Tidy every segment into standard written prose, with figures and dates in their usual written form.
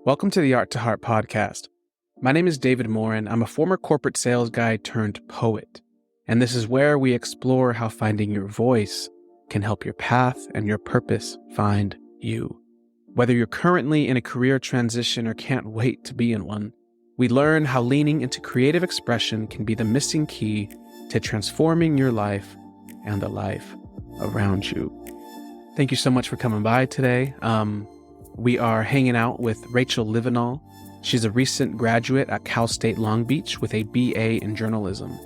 Welcome to the Art to Heart podcast. My name is David Morin. I'm a former corporate sales guy turned poet, and this is where we explore how finding your voice can help your path and your purpose find you. Whether you're currently in a career transition or can't wait to be in one, we learn how leaning into creative expression can be the missing key to transforming your life and the life around you. Thank you so much for coming by today. We are hanging out with Rachel Livinal. She's a recent graduate at Cal State Long Beach with a BA in journalism.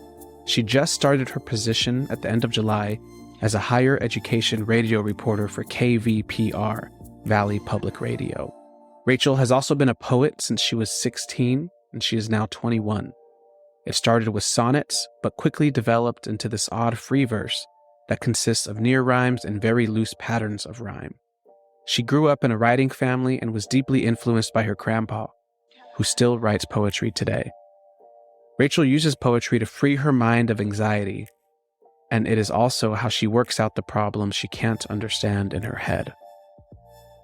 She just started her position at the end of July as a higher education radio reporter for KVPR, Valley Public Radio. Rachel has also been a poet since she was 16, and she is now 21. It started with sonnets, but quickly developed into this odd free verse that consists of near rhymes and very loose patterns of rhyme. She grew up in a writing family and was deeply influenced by her grandpa, who still writes poetry today. Rachel uses poetry to free her mind of anxiety, and it is also how she works out the problems she can't understand in her head.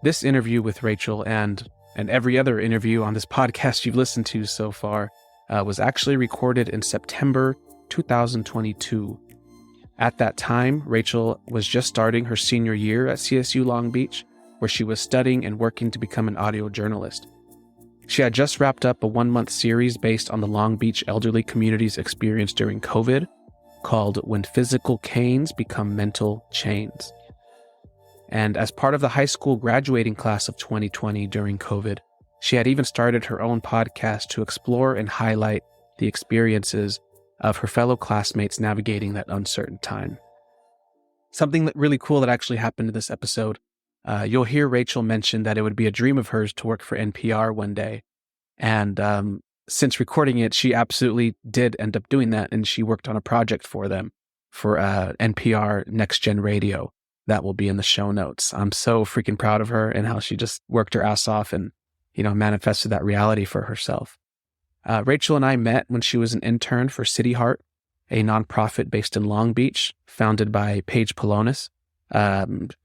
This interview with Rachel and every other interview on this podcast you've listened to so far was actually recorded in September 2022. At that time, Rachel was just starting her senior year at CSU Long Beach, where she was studying and working to become an audio journalist. She had just wrapped up a 1-month series based on the Long Beach elderly community's experience during COVID called When Physical Canes Become Mental Chains. And as part of the high school graduating class of 2020 during COVID, she had even started her own podcast to explore and highlight the experiences of her fellow classmates navigating that uncertain time. Something that really cool that actually happened in this episode. You'll hear Rachel mention that it would be a dream of hers to work for NPR one day. And since recording it, she absolutely did end up doing that. And she worked on a project for them for NPR Next Gen Radio. That will be in the show notes. I'm so freaking proud of her and how she just worked her ass off and, manifested that reality for herself. Rachel and I met when she was an intern for City Heart, a nonprofit based in Long Beach, founded by Paige Polonis,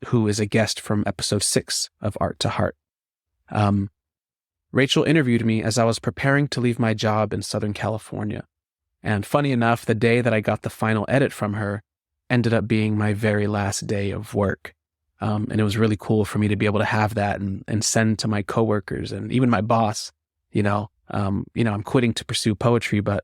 who is a guest from episode 6 of Art to Heart. Rachel interviewed me as I was preparing to leave my job in Southern California. And funny enough, the day that I got the final edit from her ended up being my very last day of work. And it was really cool for me to be able to have that and send to my coworkers and even my boss, I'm quitting to pursue poetry, but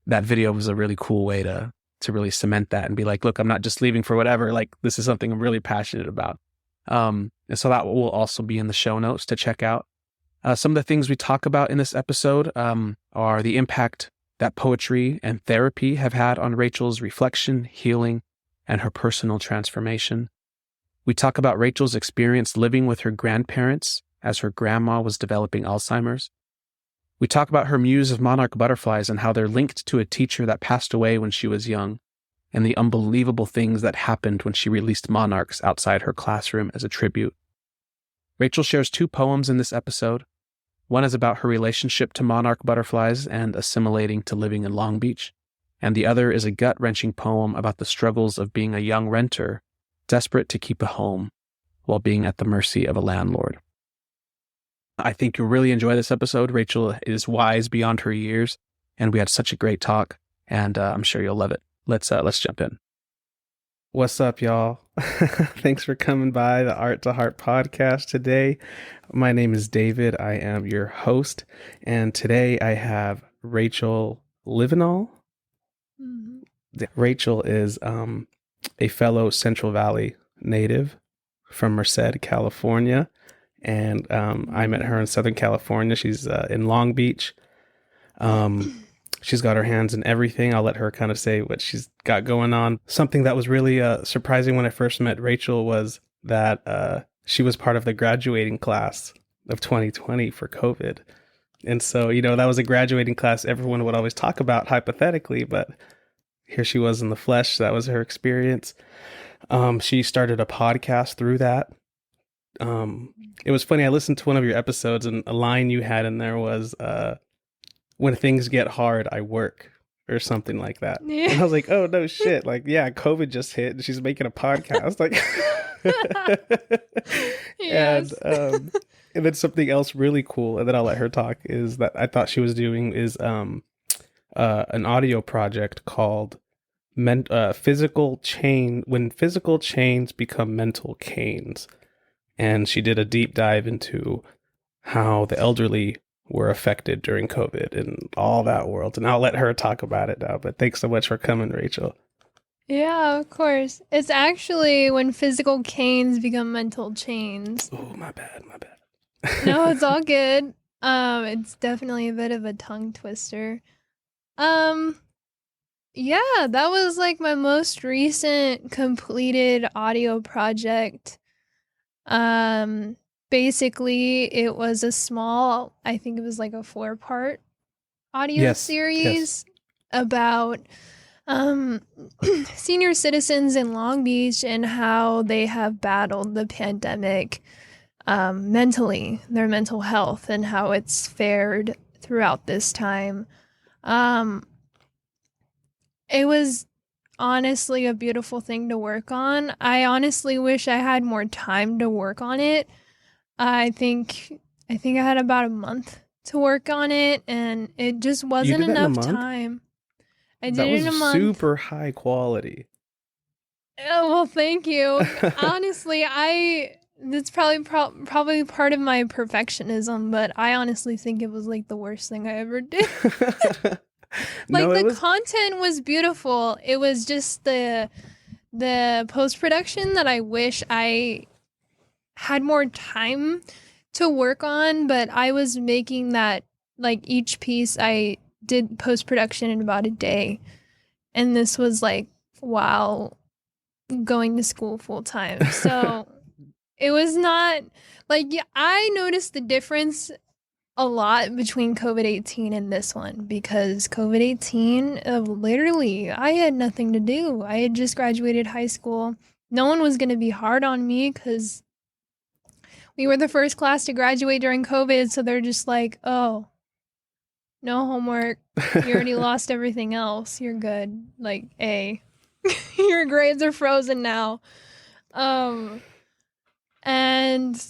that video was a really cool way to really cement that and be like, look, I'm not just leaving for whatever, like this is something I'm really passionate about. And so that will also be in the show notes to check out. Some of the things we talk about in this episode are the impact that poetry and therapy have had on Rachel's reflection, healing, and her personal transformation. We talk about Rachel's experience living with her grandparents as her grandma was developing Alzheimer's. We talk about her muse of monarch butterflies and how they're linked to a teacher that passed away when she was young, and the unbelievable things that happened when she released monarchs outside her classroom as a tribute. Rachel shares 2 poems in this episode. One is about her relationship to monarch butterflies and assimilating to living in Long Beach, and the other is a gut-wrenching poem about the struggles of being a young renter, desperate to keep a home while being at the mercy of a landlord. I think you'll really enjoy this episode. Rachel is wise beyond her years, and we had such a great talk, and I'm sure you'll love it. Let's jump in. What's up, y'all? Thanks for coming by the Art to Heart podcast today. My name is David. I am your host, and today I have Rachel Livinal. Mm-hmm. Rachel is a fellow Central Valley native from Merced, California. And I met her in Southern California. She's in Long Beach. She's got her hands in everything. I'll let her kind of say what she's got going on. Something that was really surprising when I first met Rachel was that she was part of the graduating class of 2020 for COVID. And so, that was a graduating class everyone would always talk about hypothetically, but here she was in the flesh. That was her experience. She started a podcast through that. It was funny. I listened to one of your episodes and a line you had in there was, when things get hard, I work or something like that. Yeah. And I was like, oh no shit. Like, yeah, COVID just hit and she's making a podcast. Like, yes. And And then something else really cool, and then I'll let her talk, is that I thought she was doing is an audio project called physical chain when physical chains become mental canes. And she did a deep dive into how the elderly were affected during COVID and all that world. And I'll let her talk about it now. But thanks so much for coming, Rachel. Yeah, of course. It's actually when physical canes become mental chains. Oh, my bad, my No, bad. it's all good. It's definitely a bit of a tongue twister. Um, yeah, that was like my most recent completed audio project. Um, Basically, it was a small, I think it was like a 4-part audio Yes, yes. series about um senior citizens in Long Beach and how they have battled the pandemic mentally, their mental health, and how it's fared throughout this time. Um, it was honestly a beautiful thing to work on. I honestly wish I had more time to work on it. I think I think I had about a month to work on it, and it just You wasn't did that in a enough month? time. I That did it in a was month. super high quality. Oh, well, thank you. Honestly, I that's probably part of my perfectionism, but I honestly think it was like the worst thing I ever did. No, Like it the was. content was beautiful. It was just the post production that I wish I had more time to work on, but I was making that like each piece I did post production in about a day. And this was like while going to school full time. So it was not like, yeah, I noticed the difference a lot between COVID-18 and this one because COVID-18, literally, I had nothing to do. I had just graduated high school. No one was going to be hard on me because we were the first class to graduate during COVID. So they're just like, oh, no homework. You already lost everything else. You're good. Like, A. Your grades are frozen now. Um, and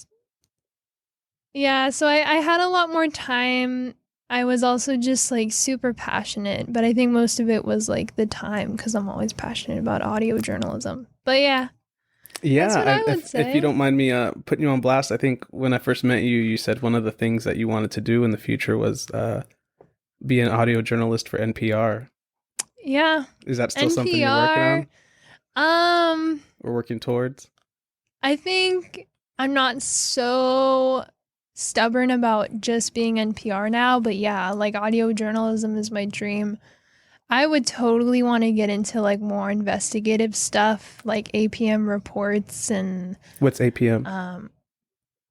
yeah, so I had a lot more time. I was also just like super passionate, but I think most of it was like the time because I'm always passionate about audio journalism. But yeah, that's Yeah, what I would if you say. don't mind me putting you on blast, I think when I first met you, you said one of the things that you wanted to do in the future was be an audio journalist for NPR. Yeah, Is that still something you're working NPR. on Um, or working towards? I think I'm not so stubborn about just being NPR now, but yeah, like audio journalism is my dream. I would totally want to get into like more investigative stuff, like APM reports and What's APM? um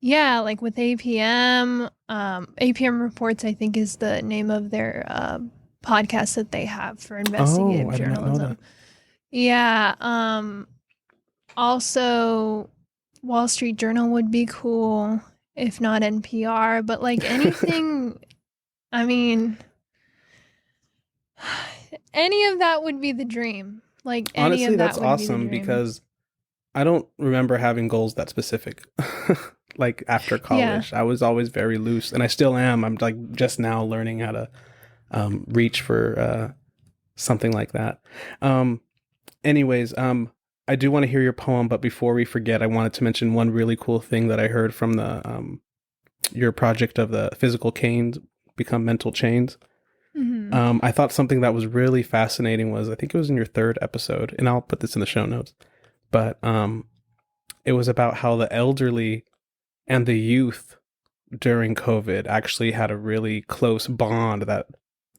yeah, like with APM, APM reports I think is the name of their podcast that they have for Oh, investigative I did not know that. journalism. Yeah, also Wall Street Journal would be cool if not NPR, but like anything, I mean, any of that would be the dream. Like any Honestly, of that's that would be the awesome dream. because I don't remember having goals that specific. Like after Yeah. college, I was always very loose, and I still am. I'm like just now learning how to reach for something like that. Um, anyways, I do want to hear your poem, but before we forget, I wanted to mention one really cool thing that I heard from the your project of the physical canes become mental chains. Hmm. I thought something that was really fascinating was I think it was in your third episode, and I'll put this in the show notes. But it was about how the elderly and the youth during COVID actually had a really close bond that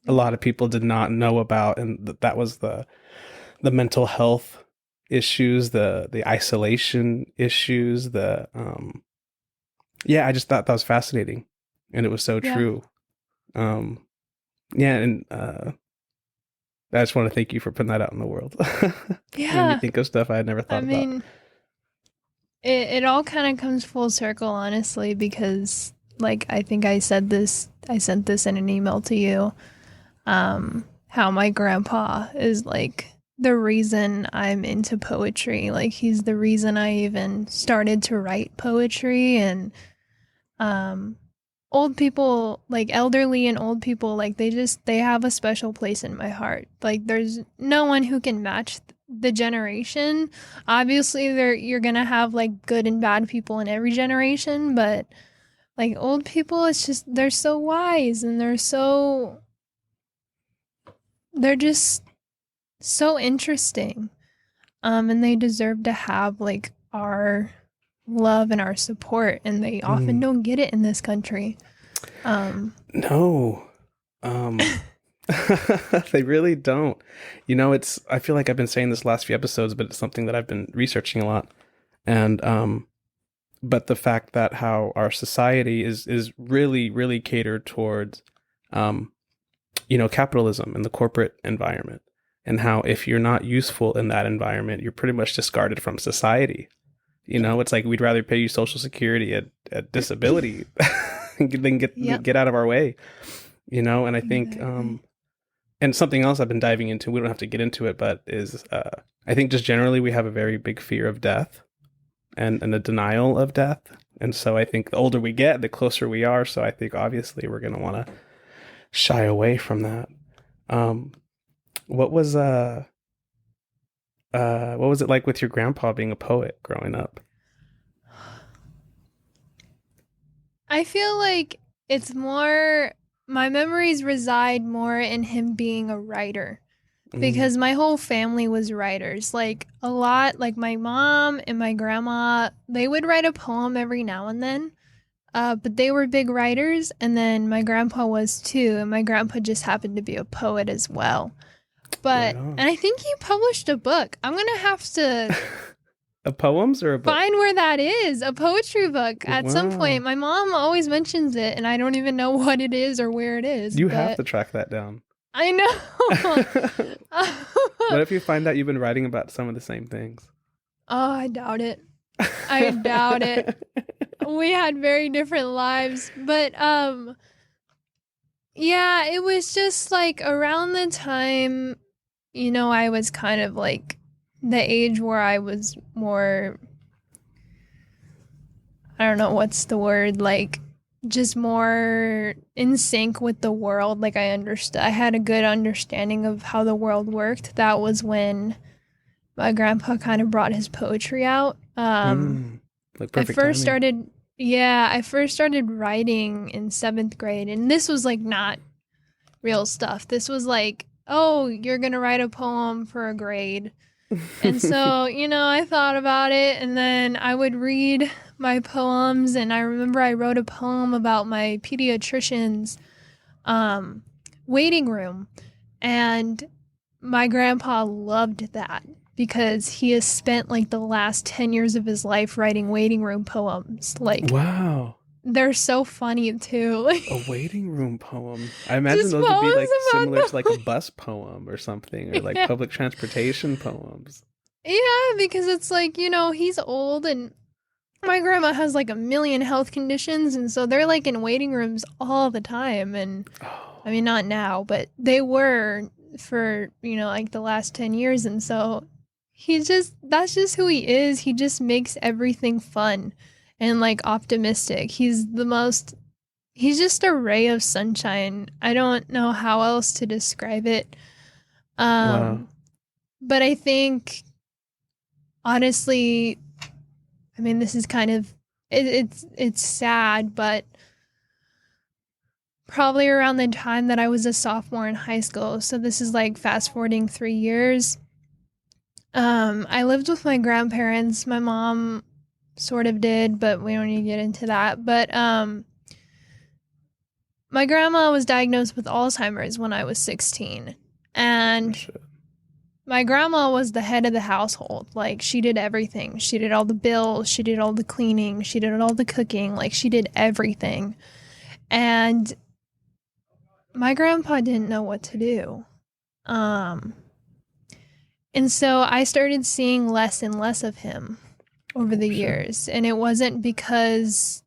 a lot of people did not know about, and that was the mental health issues, the isolation issues, the yeah, I just thought that was fascinating, and it was so Yeah. true. Um, yeah, and I just want to thank you for putting that out in the world. Made me Yeah. think of stuff I had never I thought about. mean, it all kind of comes full circle, honestly, because like I think I sent this in an email to you. How my grandpa is like the reason I'm into poetry. Like he's the reason I even started to write poetry and Um, Old people, like elderly and old people, like they have a special place in my heart. Like there's no one who can match the generation. Obviously you're gonna have like good and bad people in every generation, but like old people, it's just they're so wise and they're just so interesting. And they deserve to have like our love and our support, and they often don't get it in this country. No. They really don't. I feel like I've been saying this last few episodes, but it's something that I've been researching a lot. And but the fact that how our society is really, really catered towards capitalism and the corporate environment, and how if you're not useful in that environment, you're pretty much discarded from society. It's like we'd rather pay you Social Security at disability than get out of our way. And I think and something else I've been diving into, we don't have to get into it, but is I think just generally we have a very big fear of death and a denial of death. And so I think the older we get, the closer we are. So I think obviously we're going to want to shy away from that. What was it like with your grandpa being a poet growing up? I feel like it's more, my memories reside more in him being a writer, because my whole family was writers. Like a lot, like my mom and my grandma, they would write a poem every now and then. But they were big writers, and then my grandpa was too, and my grandpa just happened to be a poet as well. But, Right on. and I think he published a book. I'm going to have to Of poems or a book? find where that is, a poetry book at some Wow. point. My mom always mentions it, and I don't even know what it is or where it is. You have to track that down. I know. What if you find out you've been writing about some of the same things? Oh, I doubt it. I doubt it. We had very different lives, but yeah, it was just like around the time, I was kind of like the age where I was more, I don't know what's the word, like just more in sync with the world. Like I had a good understanding of how the world worked. That was when my grandpa kind of brought his poetry out. Like perfect I first started writing in 7th grade, and this was like not real stuff. This was like, oh, you're gonna write a poem for a grade. And so, I thought about it, and then I would read my poems, and I remember I wrote a poem about my pediatrician's waiting room, and my grandpa loved that because he has spent like the last 10 years of his life writing waiting room poems. Like, wow. They're so funny too. A waiting room poem. I imagine those would be like similar to like a bus poem or something, or like public transportation poems. Yeah, because it's like, he's old, and my grandma has like a million health conditions, and so they're like in waiting rooms all the time. And I mean, not now, but they were for, like the last 10 years. And so that's just who he is. He just makes everything fun and like optimistic. He's just a ray of sunshine. I don't know how else to describe it. Wow. But I think, honestly, I mean, this is kind of, it's sad, but probably around the time that I was a sophomore in high school, so this is like fast forwarding 3 years, I lived with my grandparents. My mom sort of did, but we don't need to get into that. But my grandma was diagnosed with Alzheimer's when I was 16, and my grandma was the head of the household. Like, she did everything. She did all the bills, she did all the cleaning, she did all the cooking. Like, she did everything. And my grandpa didn't know what to do. And so I started seeing less and less of him over the years. And it wasn't because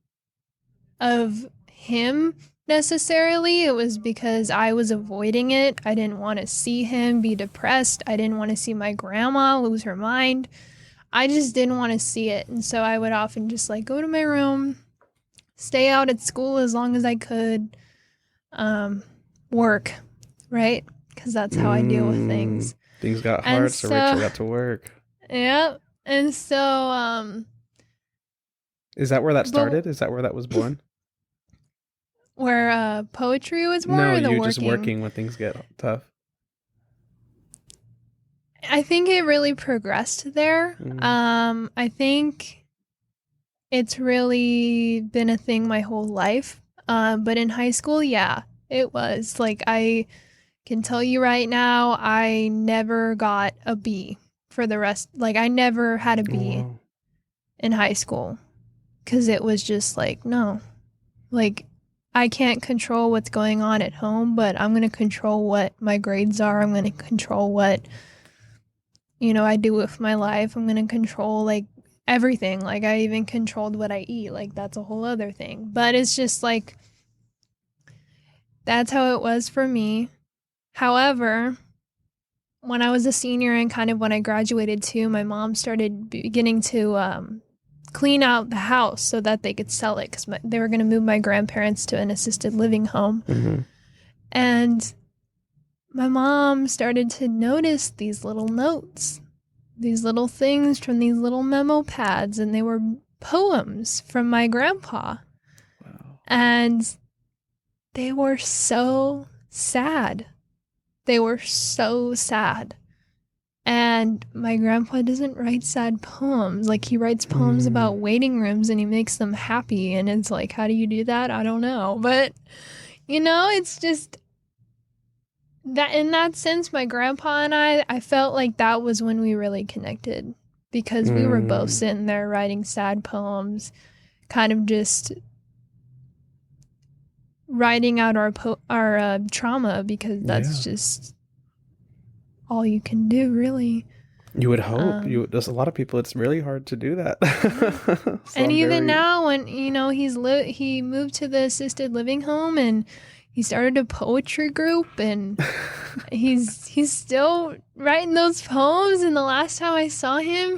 of him necessarily. It was because I was avoiding it. I didn't want to see him be depressed. I didn't want to see my grandma lose her mind. I just didn't want to see it. And so I would often just like go to my room, stay out at school as long as I could, work, right? Because that's how I deal with things. Things got And hard, so Rachel so, got to work. yeah. And so, Is that where that but started? Is that where that was born? where poetry was born, No, or the you just working? working when things get tough. I think it really progressed there. Mm. I think it's really been a thing my whole life. But in high school, yeah, it was. Like, I can tell you right now, I never got a B for the rest. Like, I never had a Oh, B wow. in high school because it was just like, no, like, I can't control what's going on at home, but I'm going to control what my grades are. I'm going to control what, I do with my life. I'm going to control like everything. Like, I even controlled what I eat. Like, that's a whole other thing. But it's just like, that's how it was for me. However, when I was a senior and kind of when I graduated too, my mom started beginning to clean out the house so that they could sell it because they were going to move my grandparents to an assisted living home. Mm-hmm. And my mom started to notice these little notes, these little things from these little memo pads, and they were poems from my grandpa. Wow. And they were so sad. They were so sad. And my grandpa doesn't write sad poems. Like, he writes poems Mm. about waiting rooms and he makes them happy. And it's like, how do you do that? I don't know. But, it's just that in that sense, my grandpa and I felt like that was when we really connected because we were both Mm. sitting there writing sad poems, kind of just writing out our trauma because that's Yeah. just all you can do, really. You would hope. Um, There's a lot of people. It's really hard to do that. yeah. So And I'm even very. now, when he moved to the assisted living home and he started a poetry group, and he's still writing those poems. And the last time I saw him,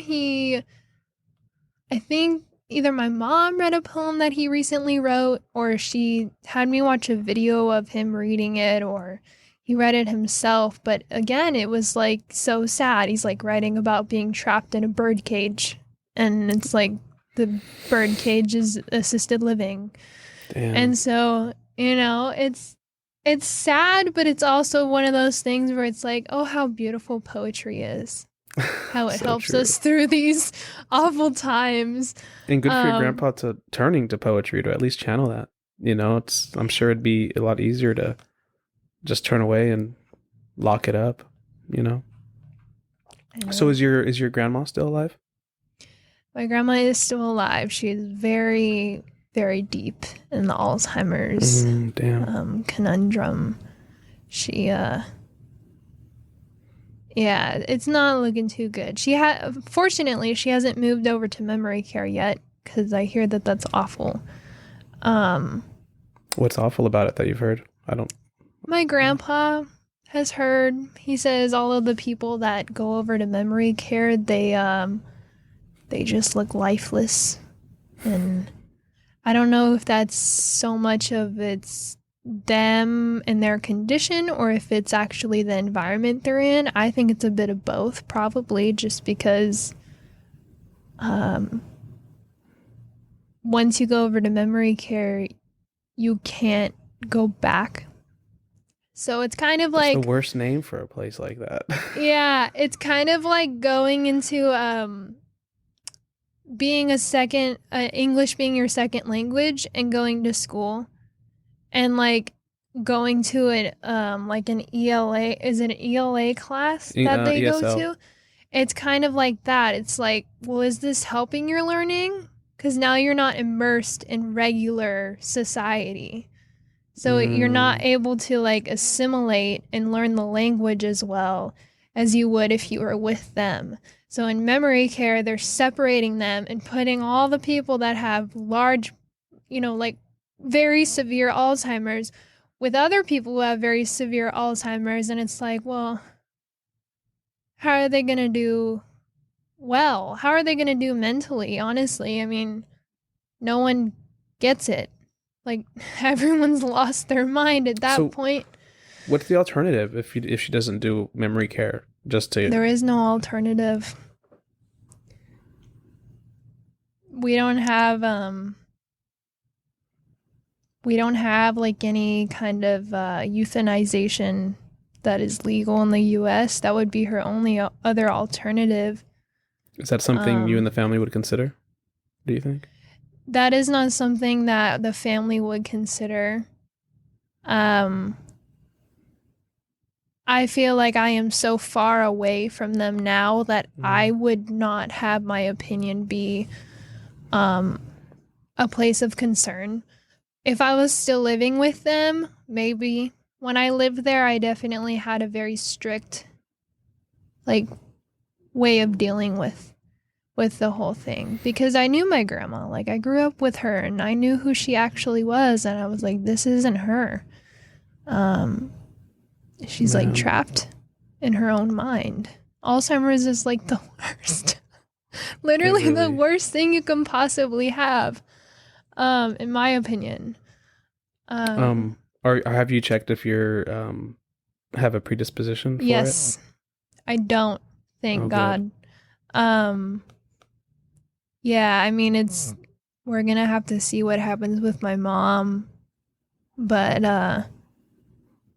I think either my mom read a poem that he recently wrote, or she had me watch a video of him reading it, or he read it himself. But again, it was like so sad. He's like writing about being trapped in a bird cage, and it's like the bird cage is assisted living. Damn. And so, it's sad, but it's also one of those things where it's like, oh, how beautiful poetry is. How it So helps true. us through these awful times. And good for your Um, grandpa to turning to poetry to at least channel that. I'm sure it'd be a lot easier to just turn away and lock it up, you know. I So know. is your grandma still alive? My grandma is still alive. She is very, very deep in the Alzheimer's Damn. conundrum. She, yeah, it's not looking too good. Fortunately, she hasn't moved over to memory care yet because I hear that that's awful. Um, What's awful about it that you've heard? I don't. my grandpa has heard. He says all of the people that go over to memory care, they just look lifeless, and I don't know if that's so much of it's them and their condition or if it's actually the environment they're in. I think it's a bit of both, probably, just because um, once you go over to memory care, you can't go back. So it's kind of That's the like, worst name for a place like that. yeah, it's kind of like going into being English being your second language and going to school and like going to like an ELA, is it an ELA class that they go ESL. to? It's kind of like that. It's like, well, is this helping your learning? Because now you're not immersed in regular society. So you're not Mm, able to like assimilate and learn the language as well as you would if you were with them. So in memory care, they're separating them and putting all the people that have large, like very severe Alzheimer's with other people who have very severe Alzheimer's. And it's like, well, how are they going to do well? How are they going to do mentally? Honestly, I mean, no one gets it. Like, everyone's lost their mind at that So point. what's the alternative if she doesn't do memory care? Just to There is no alternative. We don't have like any kind of euthanization that is legal in the US. That would be her only other alternative. is that something you and the family would consider? Do you think? That is not something that the family would consider. I feel like I am so far away from them now that I would not have my opinion be a place of concern. If I was still living with them, maybe. When I lived there, I definitely had a very strict, like, way of dealing with the whole thing, because I knew my grandma. Like, I grew up with her and I knew who she actually was, and I was like, this isn't her. She's like trapped in her own mind. Alzheimer's is like the worst. Literally the worst thing you can possibly have, in my opinion. Or have you checked if you're have a predisposition for it? Yes. I don't, thank God. Yeah, I mean, we're gonna have to see what happens with my mom, but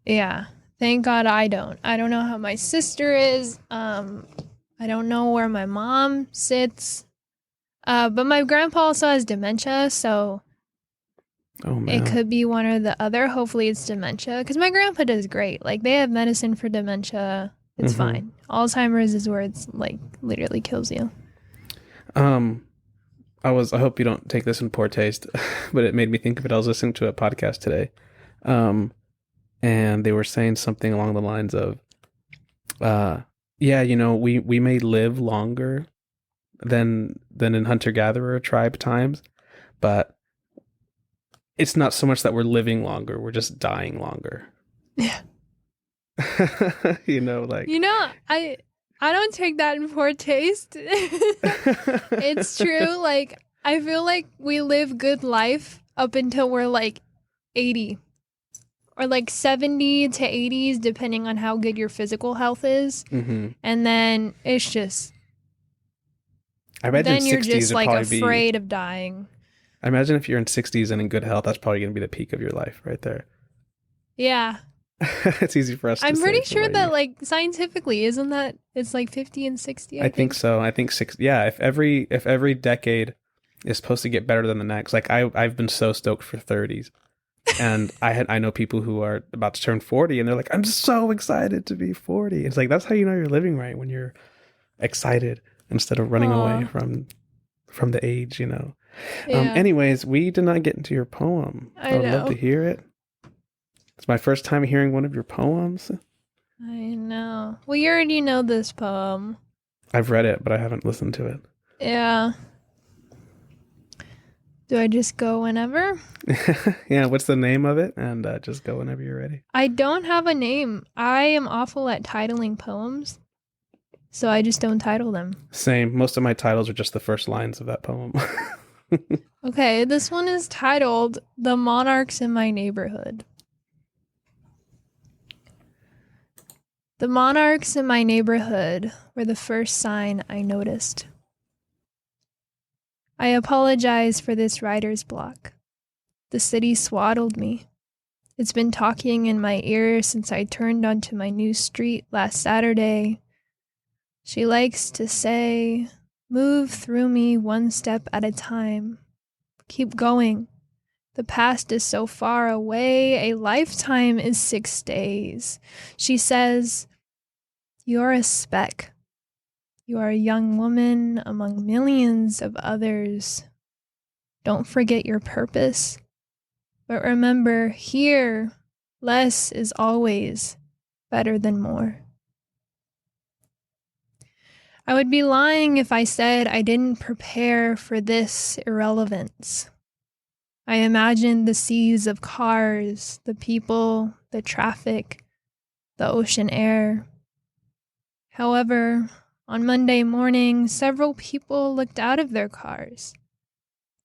yeah, thank God I don't know how my sister is. I don't know where my mom sits, but my grandpa also has dementia, so it could be one or the other. Hopefully it's dementia, because my grandpa does great. Like, they have medicine for dementia. It's fine. Alzheimer's is where it's like literally kills you. I hope you don't take this in poor taste, but it made me think of it. I was listening to a podcast today, and they were saying something along the lines of, yeah, we may live longer than in hunter-gatherer tribe times, but it's not so much that we're living longer, we're just dying longer. Yeah. Like... I don't take that in poor taste. It's true. Like, I feel like we live good life up until we're like 80 or like 70 to 80s, depending on how good your physical health is. And then it's just, I imagine then you're just like afraid of dying. I imagine if you're in 60s and in good health, that's probably going to be the peak of your life right there. Yeah. It's easy for us to say. I'm pretty sure that, like, scientifically, isn't that it's like 50 and 60? I think so. I think 60. Yeah, if every decade is supposed to get better than the next. Like, I've been so stoked for 30s. And I know people who are about to turn 40 and they're like, I'm so excited to be 40. It's like, that's how you know you're living right, when you're excited instead of running away from the age, Yeah. Anyways, we did not get into your poem. I would love to hear it. It's my first time hearing one of your poems. I know. Well, you already know this poem. I've read it, but I haven't listened to it. Yeah. Do I just go whenever? Yeah, what's the name of it? And just go whenever you're ready. I don't have a name. I am awful at titling poems, so I just don't title them. Same. Most of my titles are just the first lines of that poem. Okay, this one is titled The Monarchs in My Neighborhood. The monarchs in my neighborhood were the first sign I noticed. I apologize for this writer's block. The city swaddled me. It's been talking in my ear since I turned onto my new street last Saturday. She likes to say, move through me one step at a time. Keep going. The past is so far away, a lifetime is 6 days. She says, you're a speck. You are a young woman among millions of others. Don't forget your purpose. But remember, here, less is always better than more. I would be lying if I said I didn't prepare for this irrelevance. I imagined the seas of cars, the people, the traffic, the ocean air. However, on Monday morning, several people looked out of their cars,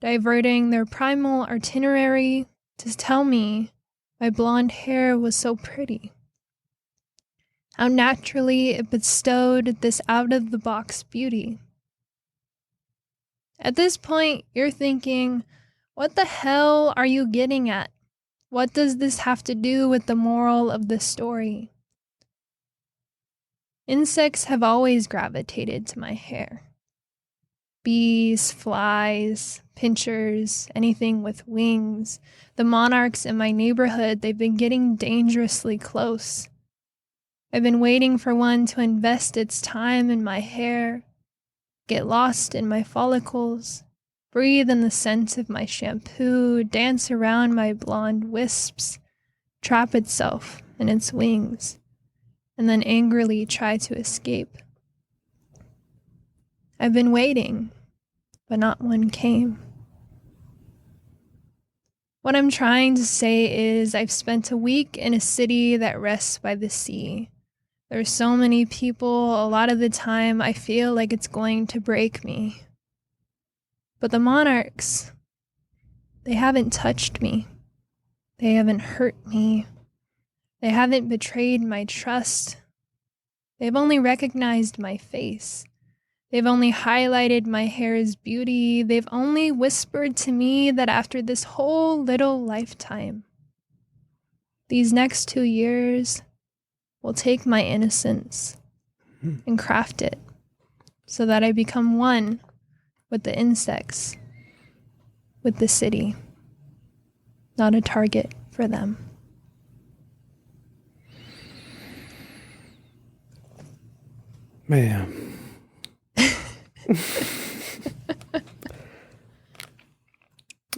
diverting their primal itinerary to tell me my blonde hair was so pretty. How naturally it bestowed this out-of-the-box beauty. At this point, you're thinking, what the hell are you getting at? What does this have to do with the moral of the story? Insects have always gravitated to my hair. Bees, flies, pinchers, anything with wings. The monarchs in my neighborhood, they've been getting dangerously close. I've been waiting for one to invest its time in my hair, get lost in my follicles, breathe in the scent of my shampoo, dance around my blonde wisps, trap itself in its wings, and then angrily try to escape. I've been waiting, but not one came. What I'm trying to say is I've spent a week in a city that rests by the sea. There's so many people, a lot of the time I feel like it's going to break me. But the monarchs, they haven't touched me. They haven't hurt me. They haven't betrayed my trust. They've only recognized my face. They've only highlighted my hair's beauty. They've only whispered to me that after this whole little lifetime, these next 2 years will take my innocence and craft it so that I become one with the insects, with the city, not a target for them. Man.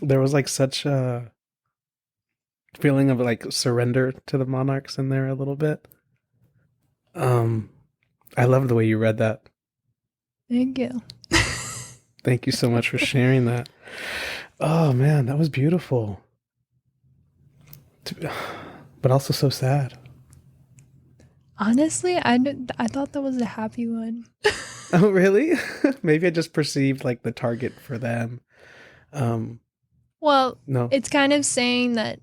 There was like such a feeling of like surrender to the monarchs in there a little bit. I love the way you read that. Thank you. Thank you so much for sharing that. Oh man, that was beautiful. But also so sad. Honestly, I thought that was a happy one. Oh, really? Maybe I just perceived like the target for them. Well, No. it's kind of saying that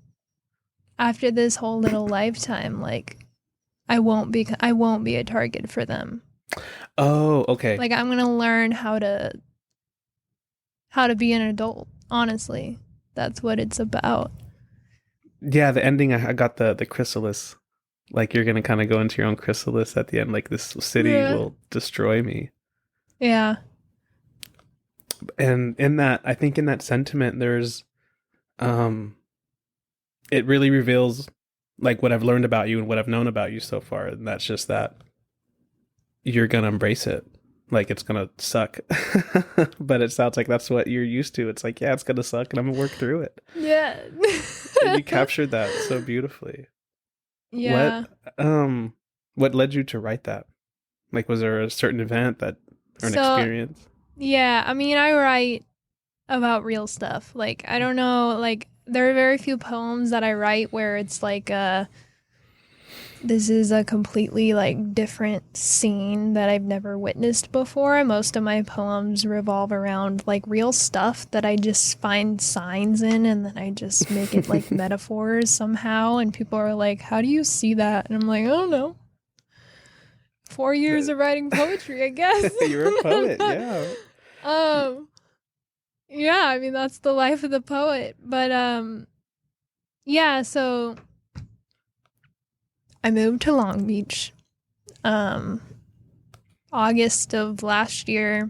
after this whole little lifetime, like I won't be a target for them. Oh, okay. Like I'm gonna learn how to be an adult. Honestly, that's what it's about. Yeah, the ending, I got the chrysalis. Like you're gonna kind of go into your own chrysalis at the end. Like this city will destroy me. Yeah. And in that, I think in that sentiment, there's, it really reveals like what I've learned about you and what I've known about you so far. And that's just that you're going to embrace it. Like it's going to suck, but it sounds like that's what you're used to. It's like, yeah, it's going to suck and I'm gonna work through it. Yeah. And you captured that so beautifully. Yeah. What led you to write that? Like, was there a certain event or an experience? Yeah, I mean, I write about real stuff. Like, I don't know, like, there are very few poems that I write where it's like, this is a completely, like, different scene that I've never witnessed before. Most of my poems revolve around, like, real stuff that I just find signs in, and then I just make it, like, metaphors somehow, and people are like, how do you see that? And I'm like, I don't know. 4 years of writing poetry, I guess. You're a poet, yeah. Yeah, I mean that's the life of the poet. But yeah, so I moved to Long Beach August of last year.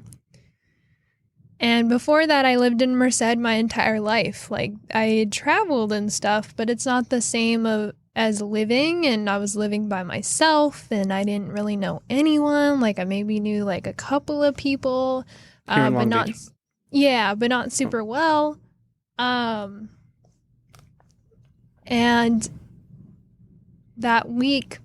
And before that I lived in Merced my entire life. Like I had traveled and stuff, but it's not the same as living, and I was living by myself and I didn't really know anyone. Like I maybe knew like a couple of people, but not Beach. Yeah, but not super well. And that week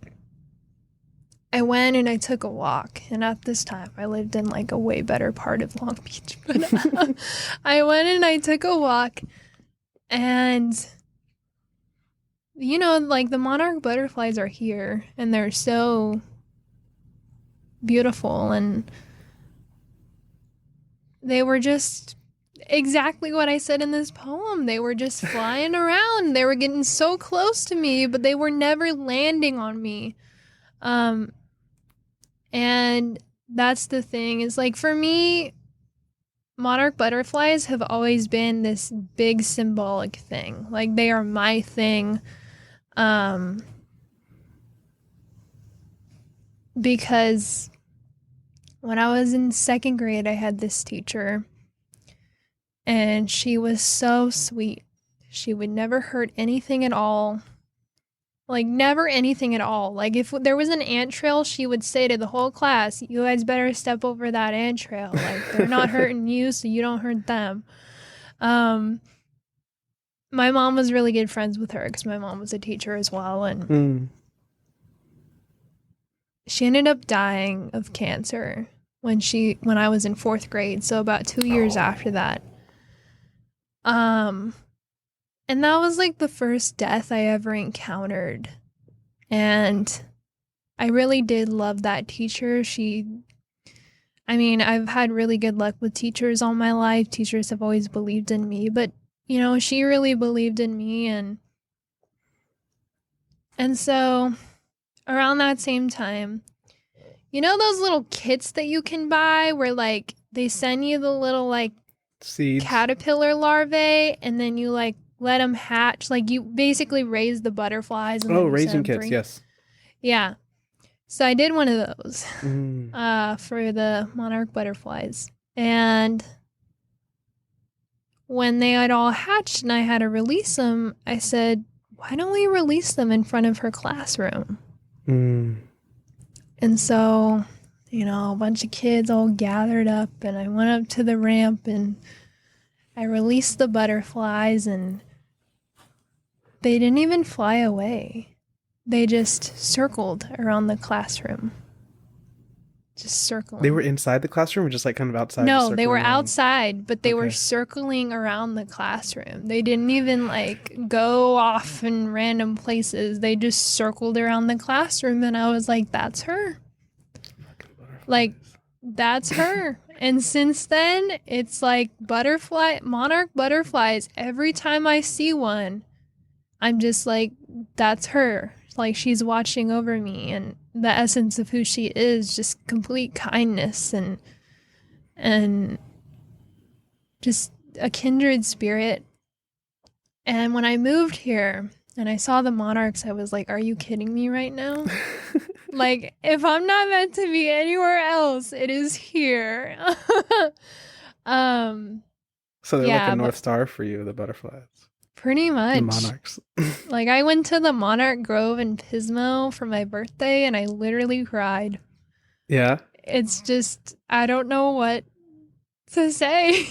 I went and I took a walk, and at this time I lived in like a way better part of Long Beach, but I went and I took a walk, and you know, like the monarch butterflies are here and they're so beautiful, and they were just exactly what I said in this poem. They were just flying around. They were getting so close to me, but they were never landing on me. And that's the thing, is like, for me, monarch butterflies have always been this big symbolic thing. Like, they are my thing. Because when I was in second grade, I had this teacher, and she was so sweet. She would never hurt anything at all. Like, never anything at all. Like, if there was an ant trail, she would say to the whole class, you guys better step over that ant trail. Like, they're not hurting you, so you don't hurt them. My mom was really good friends with her because my mom was a teacher as well. And she ended up dying of cancer when I was in fourth grade. So about 2 years after that. And that was like the first death I ever encountered. And I really did love that teacher. I've had really good luck with teachers all my life. Teachers have always believed in me, but she really believed in me. And so around that same time, those little kits that you can buy where like they send you the little like seeds, caterpillar larvae, and then you like let them hatch. Like, you basically raise the butterflies. And raising kits, yes. Yeah. So I did one of those for the monarch butterflies. And when they had all hatched and I had to release them, I said, why don't we release them in front of her classroom? And so, a bunch of kids all gathered up, and I went up to the ramp and I released the butterflies, and they didn't even fly away. They just circled around the classroom. Just circling. They were inside the classroom or just like kind of outside? No, they were outside, but they were circling around the classroom. They didn't even like go off in random places. They just circled around the classroom, and I was like, that's her. Like, that's her. And since then, it's like monarch butterflies. Every time I see one, I'm just like, that's her. Like, she's watching over me, and the essence of who she is, just complete kindness and just a kindred spirit. And when I moved here and I saw the monarchs, I was like, are you kidding me right now? Like, if I'm not meant to be anywhere else, it is here. So they're like a North Star for you, the butterflies. Pretty much. The monarchs. Like, I went to the Monarch Grove in Pismo for my birthday, and I literally cried. Yeah? It's just, I don't know what to say.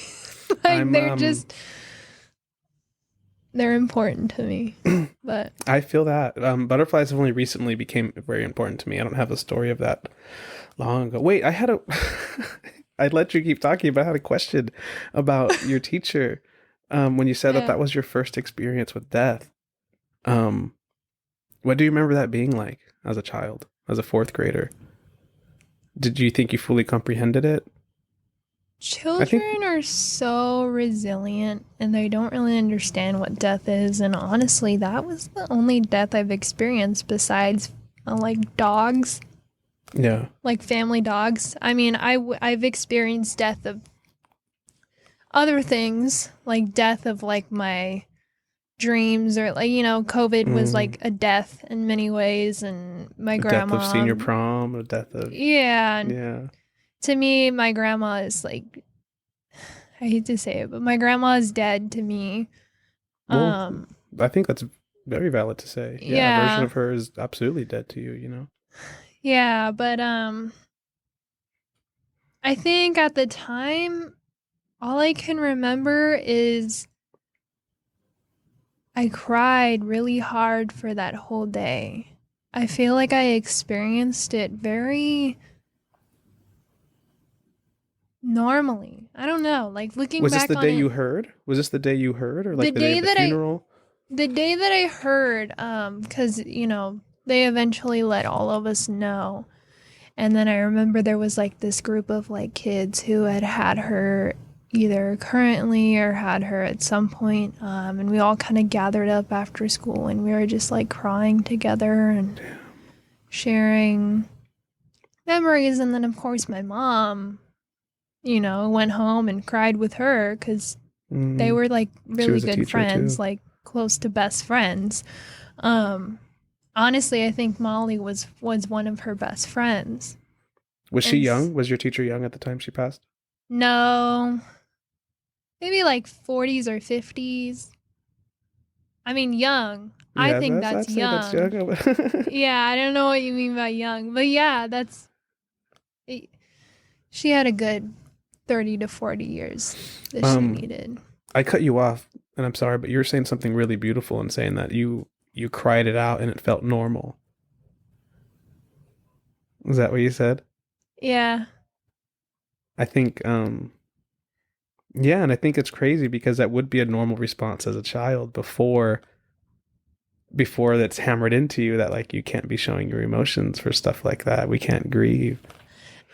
Like, they're important to me. But I feel that. Butterflies have only recently became very important to me. I don't have a story of that long ago. Wait, I'd let you keep talking, but I had a question about your teacher. When you said that was your first experience with death, what do you remember that being like as a child, as a fourth grader? Did you think you fully comprehended it? Children are so resilient, and they don't really understand what death is. And honestly, that was the only death I've experienced besides like dogs. Yeah. Like family dogs. I mean, I've experienced death of other things, like death of like my dreams, or like, COVID was like a death in many ways, and my grandma. Death of senior prom, a death of. Yeah. Yeah. To me, my grandma is like, I hate to say it, but my grandma is dead to me. Well, I think that's very valid to say. Yeah. A version of her is absolutely dead to you, Yeah, but I think at the time, all I can remember is I cried really hard for that whole day. I feel like I experienced it very normally. I don't know. Like, looking back on it. Was this the day you heard? Was this the day you heard, or like the day of the funeral? The day that I heard, because, they eventually let all of us know. And then I remember there was like this group of like kids who had her either currently or had her at some point. And we all kind of gathered up after school and we were just like crying together and sharing memories. And then, of course, my mom, went home and cried with her because they were like really good friends, too. Like close to best friends. Honestly, I think Molly was one of her best friends. Was she young? Was your teacher young at the time she passed? No. Maybe like 40s or 50s. I mean, young. Yeah, I think that's young. That's young. Yeah, I don't know what you mean by young. But yeah, she had a good 30 to 40 years that she needed. I cut you off, and I'm sorry, but you were saying something really beautiful in saying that you cried it out and it felt normal. Is that what you said? Yeah. I think, yeah, and I think it's crazy because that would be a normal response as a child before that's hammered into you that like you can't be showing your emotions for stuff like that. We can't grieve.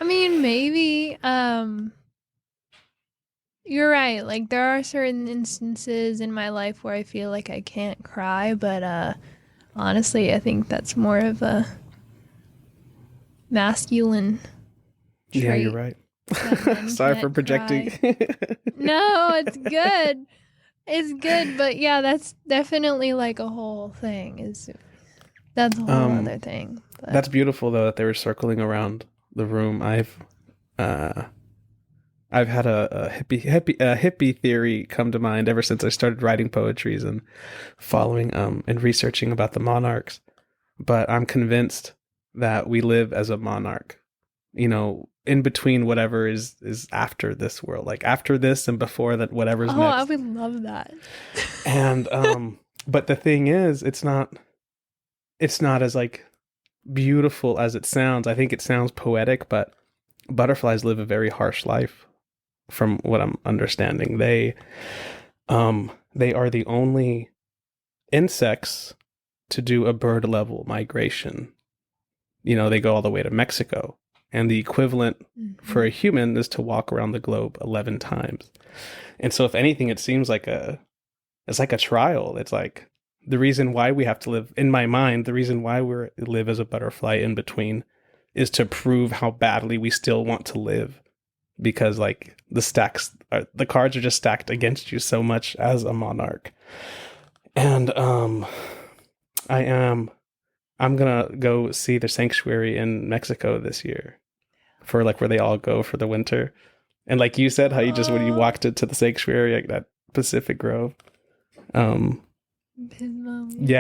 I mean, maybe you're right. Like there are certain instances in my life where I feel like I can't cry, but honestly, I think that's more of a masculine trait. Yeah, you're right. Sorry for projecting. No, it's good. It's good, but yeah, that's definitely like a whole thing. That's a whole other thing. But. That's beautiful though that they were circling around the room. I've had a hippie theory come to mind ever since I started writing poetries and following and researching about the monarchs. But I'm convinced that we live as a monarch, in between whatever is after this world, like after this and before that, whatever's next. I would love that. And but the thing is, it's not as like beautiful as it sounds. I think it sounds poetic, but butterflies live a very harsh life from what I'm understanding. They are the only insects to do a bird level migration. They go all the way to Mexico. And the equivalent for a human is to walk around the globe 11 times. And so if anything, it seems like it's like a trial. It's like the reason why we have to live, in my mind, the reason why we live as a butterfly in between is to prove how badly we still want to live. Because like the cards are just stacked against you so much as a monarch. And I'm going to go see the sanctuary in Mexico this year for like where they all go for the winter. And like you said, how you just, when you walked into the sanctuary, like that Pacific Grove. Yeah,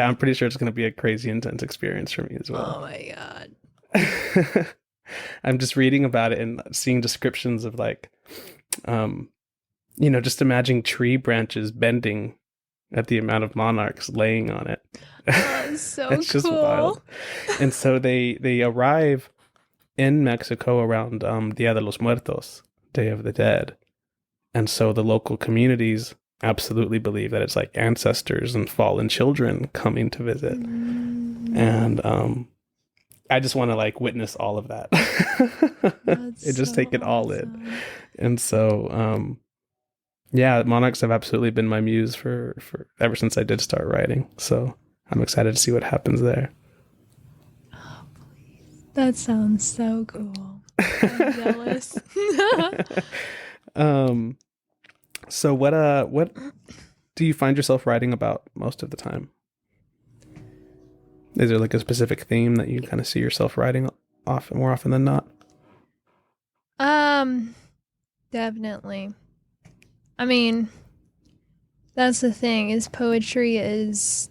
I'm pretty sure it's going to be a crazy intense experience for me as well. Oh my God. I'm just reading about it and seeing descriptions of like, just imagining tree branches bending at the amount of monarchs laying on it. Oh, it's so it's just wild. And so they arrive in Mexico around Dia de los Muertos, Day of the Dead. And so the local communities absolutely believe that it's like ancestors and fallen children coming to visit. And I just want to like witness all of that. And just take it all in. And so yeah, monarchs have absolutely been my muse for ever since I did start writing. So I'm excited to see what happens there. Oh, please. That sounds so cool. I'm jealous. So what do you find yourself writing about most of the time? Is there like a specific theme that you kind of see yourself writing more often than not? Definitely. I mean, that's the thing, is poetry is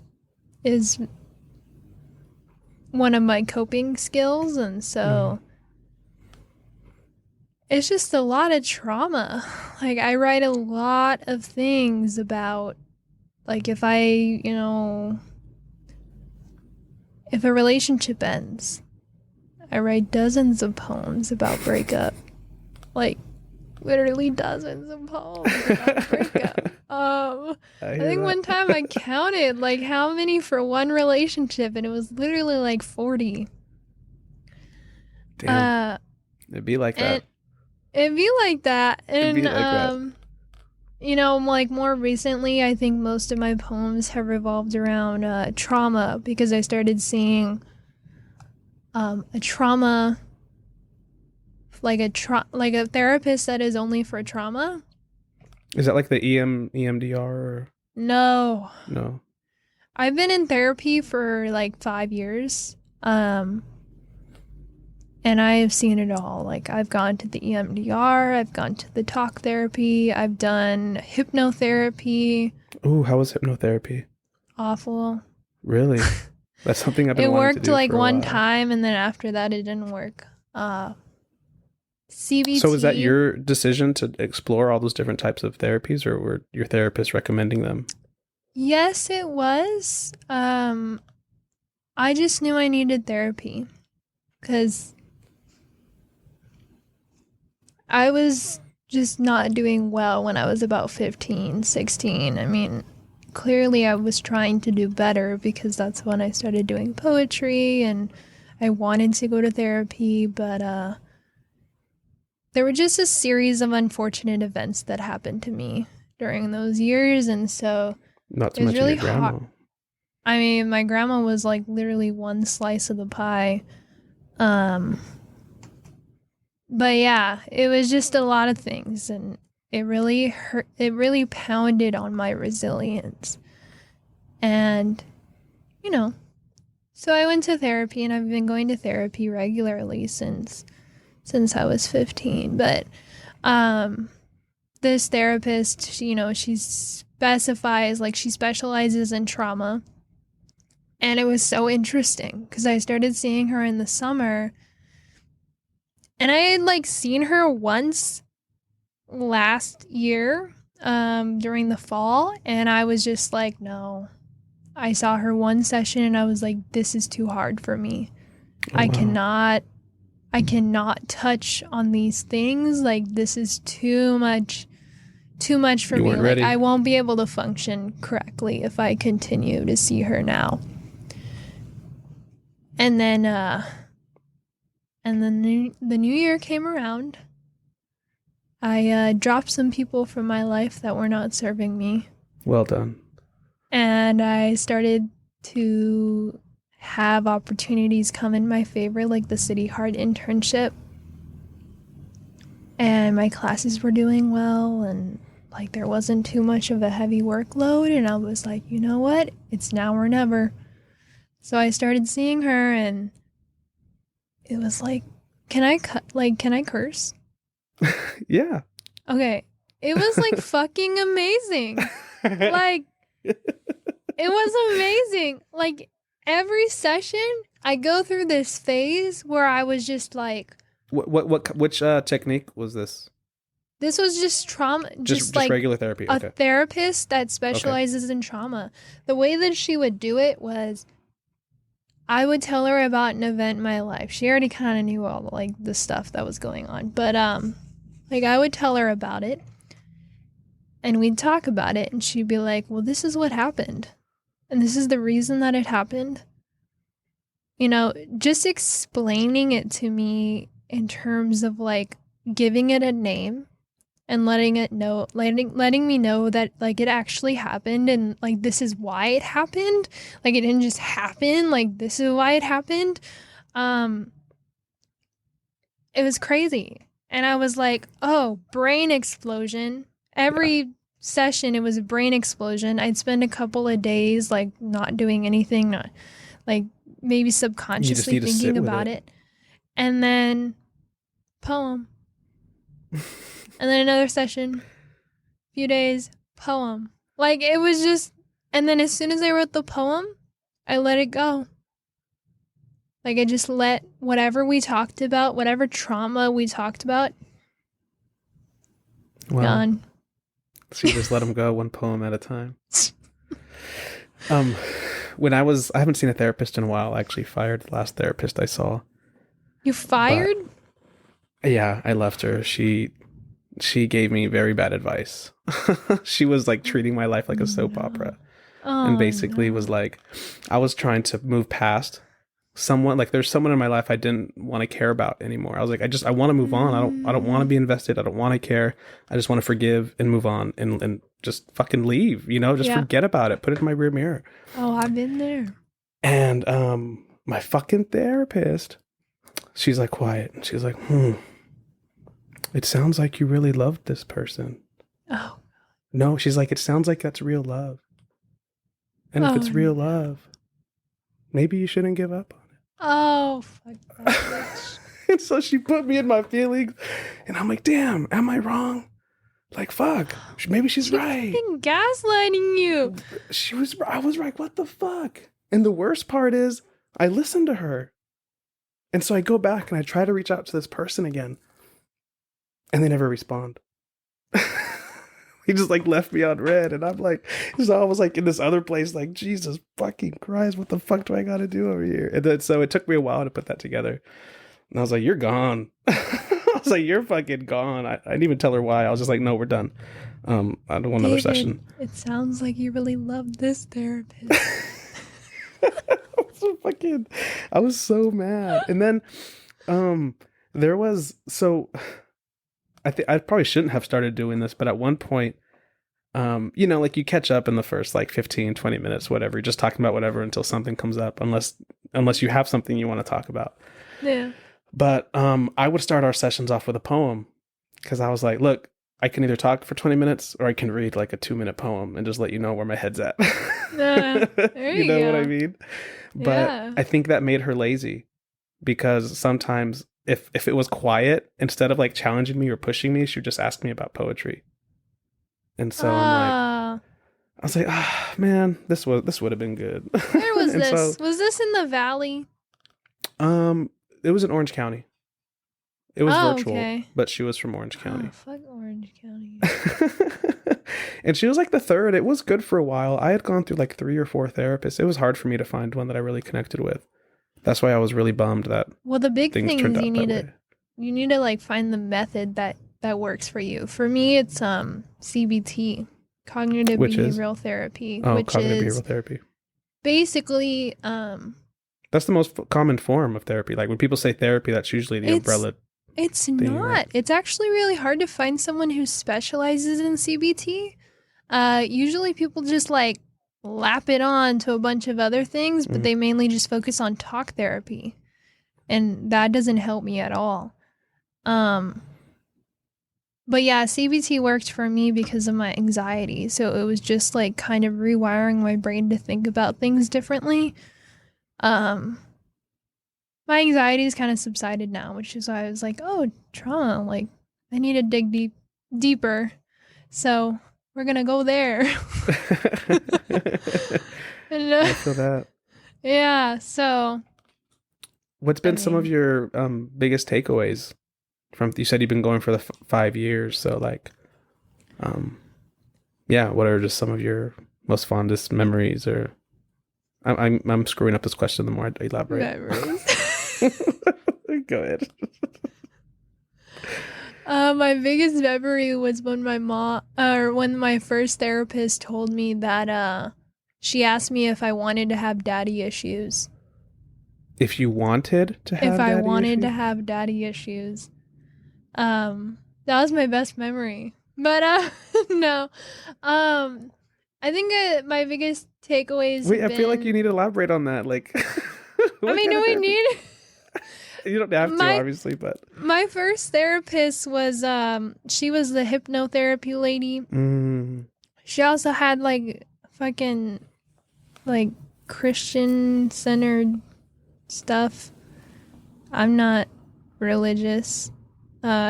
one of my coping skills, and so it's just a lot of trauma. Like I write a lot of things about like if a relationship ends, I write dozens of poems about breakup. Like literally dozens of poems about breakup. I think one time I counted like how many for one relationship, and it was literally like 40. Damn. It'd be like that. It'd be like that. And Like more recently, I think most of my poems have revolved around trauma because I started seeing a trauma, like a therapist that is only for trauma. Is that like the EMDR or No, no? I've been in therapy for like 5 years. And I have seen it all. Like, I've gone to the EMDR, I've gone to the talk therapy, I've done hypnotherapy. Ooh, how was hypnotherapy? Awful. Really? That's something I've been It wanting to worked do like for a one while. time, and then after that, it didn't work. So is that CBT. your decision to explore all those different types of therapies, or were your therapists recommending them? Yes, it was. I just knew I needed therapy because I was just not doing well when I was about 15, 16. I mean, clearly I was trying to do better because that's when I started doing poetry and I wanted to go to therapy, but there were just a series of unfortunate events that happened to me during those years, and so Not to it was mention really your hard. grandma. I mean, my grandma was like literally one slice of the pie. Um but yeah, it was just a lot of things, and it really hurt. It really pounded on my resilience. And, you know, so I went to therapy, and I've been going to therapy regularly since I was 15. But um this therapist, she specifies, like, she specializes in trauma. And it was so interesting because I started seeing her in the summer, and I had like seen her once last year during the fall, and I was just like, no. I saw her one session and I was like, this is too hard for me. Oh I wow. cannot touch on these things. Like, this is too much for You me. weren't Like, I ready. won't be able to function correctly if I continue to see her now. And then the new year came around. I dropped some people from my life that were not serving me, Well done. and I started to have opportunities come in my favor, like the City Heart internship. And my classes were doing well, and like there wasn't too much of a heavy workload, and I was like, you know what? It's now or never. So I started seeing her, and it was like, can I curse? Yeah. Okay. It was like fucking amazing. Like, it was amazing. Like, every session, I go through this phase where I was just like, which technique was this? this was just trauma, just Just like regular therapy. a Okay. therapist that Okay. specializes in trauma. The way that she would do it was, I would tell her about an event in my life. She already kind of knew all like the stuff that was going on, but like I would tell her about it, and we'd talk about it, and she'd be like, "Well, this is what happened, and this is the reason that it happened." Just explaining it to me in terms of like giving it a name and letting me know that like it actually happened, and like this is why it happened. Like, it didn't just happen, like this is why it happened. Um it was crazy. And I was like, "Oh, brain explosion." Yeah. Every session it was a brain explosion. I'd spend a couple of days like not doing anything, not like maybe You just subconsciously need to sit thinking with about it. it. And then poem. And then another session, few days, poem. Like, it was just, and then as soon as I wrote the poem, I let it go. Like, I just let whatever we talked about, whatever trauma we talked about, Wow. gone. So you just let them go one poem at a time. Um, I haven't seen a therapist in a while. I actually fired the last therapist I saw. You But fired? yeah, I left her. She gave me very bad advice. She was like treating my life like a soap No. opera, and Oh, basically was no. like, I was trying to move past someone, like there's someone in my life I didn't want to care about anymore. I was like, I want to move on. I don't want to be invested. I don't want to care. I just want to forgive and move on and just fucking leave, just forget about it. Put it in my rear mirror. Oh, I've been there. And my fucking therapist, she's like quiet. And she's like, it sounds like you really loved this person. Oh. No, she's like, it sounds like that's real love. And if it's real love, maybe you shouldn't give up on it. Oh, fuck that bitch. And so she put me in my feelings. And I'm like, damn, am I wrong? Like, fuck. Maybe she's right. Fucking gaslighting you. I was like, what the fuck? And the worst part is, I listened to her. And so I go back and I try to reach out to this person again. And they never respond. He just like left me on red. And I'm like, so I was like in this other place, like, Jesus fucking Christ, what the fuck do I got to do over here? And then so it took me a while to put that together. And I was like, you're gone. I was like, you're fucking gone. I didn't even tell her why. I was just like, no, we're done. I don't want another session. It sounds like you really love this therapist. I was so mad. And then I probably shouldn't have started doing this, but at one point, like you catch up in the first like 15, 20 minutes, whatever, you're just talking about whatever until something comes up, unless you have something you want to talk about. Yeah. But I would start our sessions off with a poem because I was like, look, I can either talk for 20 minutes or I can read like a 2-minute poem and just let you know where my head's at. There you know go. what I mean? But I think that made her lazy because sometimes if it was quiet, instead of like challenging me or pushing me, she would just ask me about poetry. And so I was like, man, this would have been good. Where was this? Was this in the Valley? It was in Orange County. It was virtual, okay. But she was from Orange County. Oh, fuck Orange County. And she was like the third. It was good for a while. I had gone through like 3 or 4 therapists. It was hard for me to find one that I really connected with. That's why I was really bummed that. Well, the big thing is you need to like find the method that works for you. For me, it's CBT, cognitive behavioral therapy, which cognitive is behavioral therapy. Basically, that's the most common form of therapy. Like when people say therapy, that's usually the umbrella. It's thing, not. right? It's actually really hard to find someone who specializes in CBT. Usually people just like lap it on to a bunch of other things, but they mainly just focus on talk therapy. And that doesn't help me at all. But yeah, CBT worked for me because of my anxiety. So it was just like kind of rewiring my brain to think about things differently. My anxiety has kind of subsided now, which is why I was like, oh, trauma, like I need to dig deeper. So we're going to go there. And, I feel that. Yeah. So what's been some of your biggest takeaways from, you said you've been going for the 5 years. So like, what are just some of your most fondest memories or I'm screwing up this question the more I elaborate. Memories. Go ahead. My biggest memory was when when my first therapist told me that she asked me if I wanted to have daddy issues. If you wanted to have daddy issues? If I wanted to have daddy issues. That was my best memory. But no. I think my biggest takeaways. Wait, I feel like you need to elaborate on that. Like, I mean, do we need? You don't have to, obviously, but my first therapist was she was the hypnotherapy lady. She also had like fucking like Christian centered stuff. I'm not religious.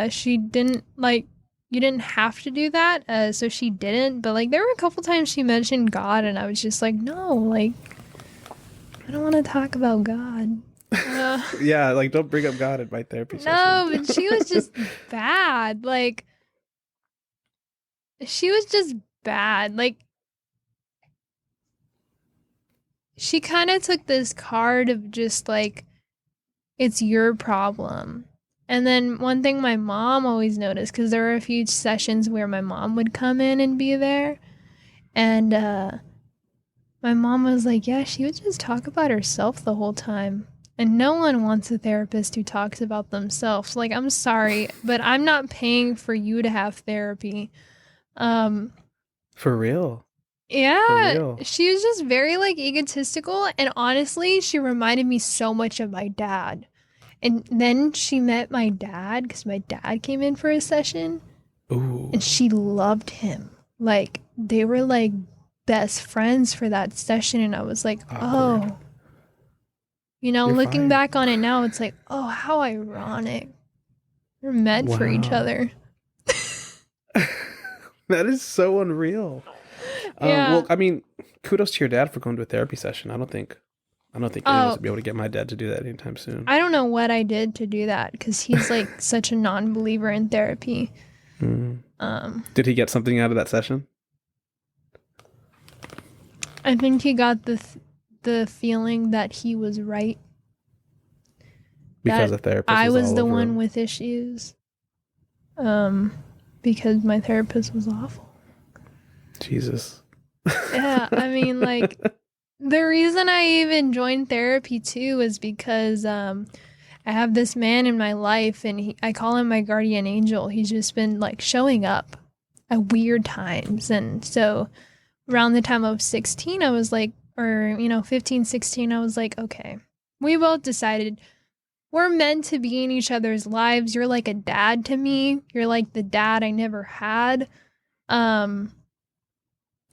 She didn't like. You didn't have to do that, so she didn't. But like, there were a couple times she mentioned God, and I was just like, no, like, I don't want to talk about God. Yeah, like don't bring up God in my therapy session. No, but she was just bad. Like, she was just bad. Like, she kind of took this card of just like, it's your problem. And then one thing my mom always noticed, because there were a few sessions where my mom would come in and be there. And my mom was like, yeah, she would just talk about herself the whole time. And no one wants a therapist who talks about themselves. Like, I'm sorry, but I'm not paying for you to have therapy. For real. For Yeah, real. she was just very like egotistical, and honestly, she reminded me so much of my dad. And then she met my dad because my dad came in for a session, Ooh. and she loved him. Like, they were like best friends for that session, and I was like, Awkward. oh, you know, You're looking fine. back on it now, it's like, oh, how ironic. We're meant for each Wow. other. That is so unreal. Yeah. Well, I mean, kudos to your dad for going to a therapy session. I don't think anyone's Oh, gonna be able to get my dad to do that anytime soon. I don't know what I did to do that because he's like such a non-believer in therapy. Mm. Um, Did he get something out of that session? I think he got the feeling that he was right. Because That the therapist I was was all the over one him. with issues. Because my therapist was awful. Jesus. Yeah, I mean, like, the reason I even joined therapy too is because I have this man in my life, and I call him my guardian angel. He's just been like showing up at weird times, and so around the time of 16, I was like, or 15, 16, I was like, okay, we both decided we're meant to be in each other's lives. You're like a dad to me. You're like the dad I never had. Um,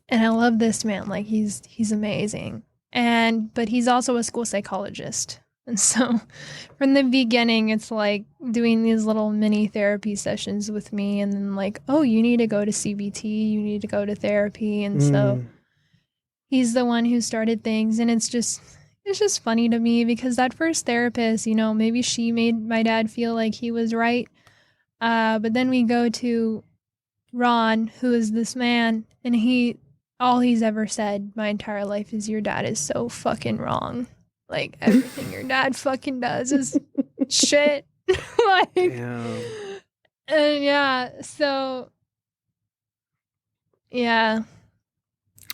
and I love this man. Like, he's amazing. But he's also a school psychologist. And so from the beginning, it's like doing these little mini therapy sessions with me, and then like, oh, you need to go to CBT, you need to go to therapy. And so Mm. he's the one who started things, and it's just funny to me because that first therapist, maybe she made my dad feel like he was right. But then we go to Ron, who is this man, and all he's ever said my entire life is, your dad is so fucking wrong. Like, everything your dad fucking does is shit. Like, Damn. and yeah, so yeah,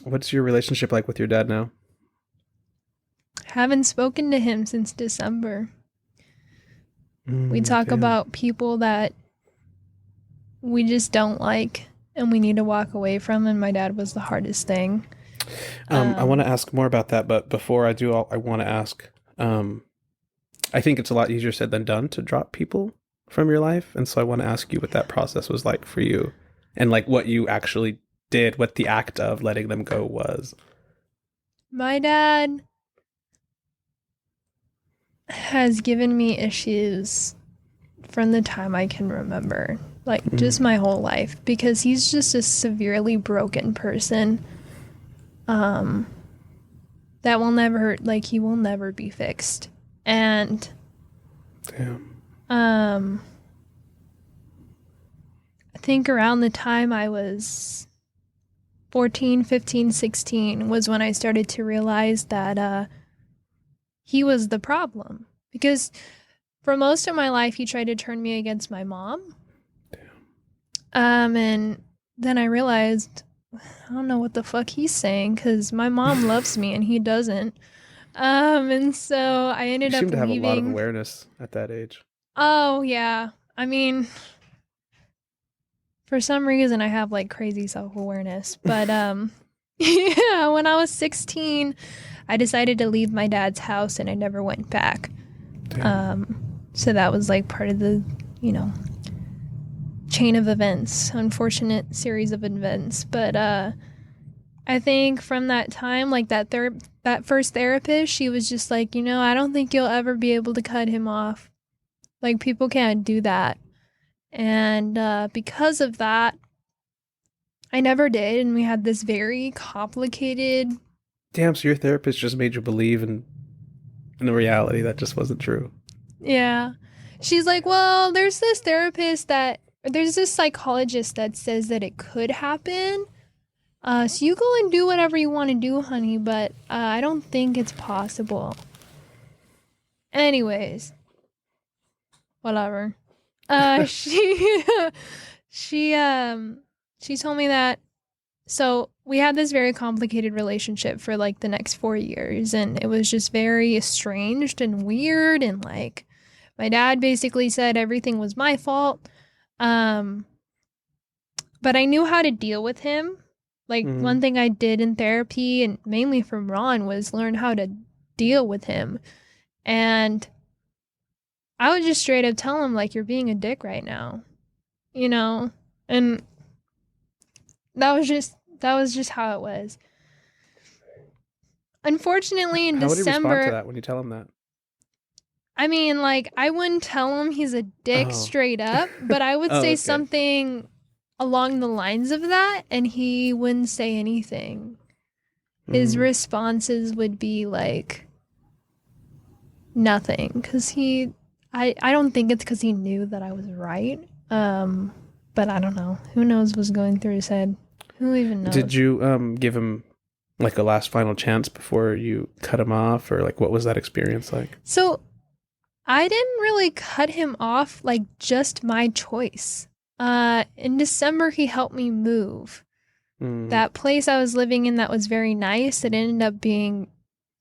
What's your relationship like with your dad now? haven't spoken to him since December. We talk Damn. about people that we just don't like and we need to walk away from, and my dad was the hardest thing. I want to ask more about that, but before I do, I want to ask. I think it's a lot easier said than done to drop people from your life, and so I want to ask you what that process was like for you, and like what you actually did, what the act of letting them go was. My dad has given me issues from the time I can remember, like just my whole life, because he's just a severely broken person. That will never, like, he will never be fixed. And Damn. I think around the time I was 14, 15, 16 was when I started to realize that he was the problem. Because for most of my life, he tried to turn me against my mom. And then I realized, I don't know what the fuck he's saying, because my mom loves me and he doesn't. And so I ended You up seem to have a lot of leaving. awareness at that age. Oh, yeah. I mean, for some reason, I have like crazy self-awareness. But yeah, when I was 16, I decided to leave my dad's house and I never went back. So that was like part of the, chain of events, unfortunate series of events. But I think from that time, like that first therapist, she was just like, I don't think you'll ever be able to cut him off. Like, people can't do that. And because of that, I never did, and we had this very complicated. Damn, so your therapist just made you believe in the reality that just wasn't true. Yeah. She's like, well, there's this psychologist that says that it could happen. So you go and do whatever you want to do, honey, but I don't think it's possible. Anyways, whatever. She she told me that. So we had this very complicated relationship for like the next 4 years, and it was just very estranged and weird, and like my dad basically said everything was my fault. Um, but I knew how to deal with him. Like one thing I did in therapy and mainly from Ron was learn how to deal with him. And I would just straight up tell him like, you're being a dick right now, you know? And that was just how it was. Unfortunately, in How would he respond to December, that when you tell him that? I mean, like, I wouldn't tell him he's a dick Oh. straight up, but I would Oh, say okay. something along the lines of that, and he wouldn't say anything. His responses would be like nothing, because I don't think it's because he knew that I was right. But I don't know. Who knows what's going through his head? Who even knows? Did you give him like a last final chance before you cut him off, or like what was that experience like? So I didn't really cut him off, like just my choice. In December, he helped me move. That place I was living in that was very nice, it ended up being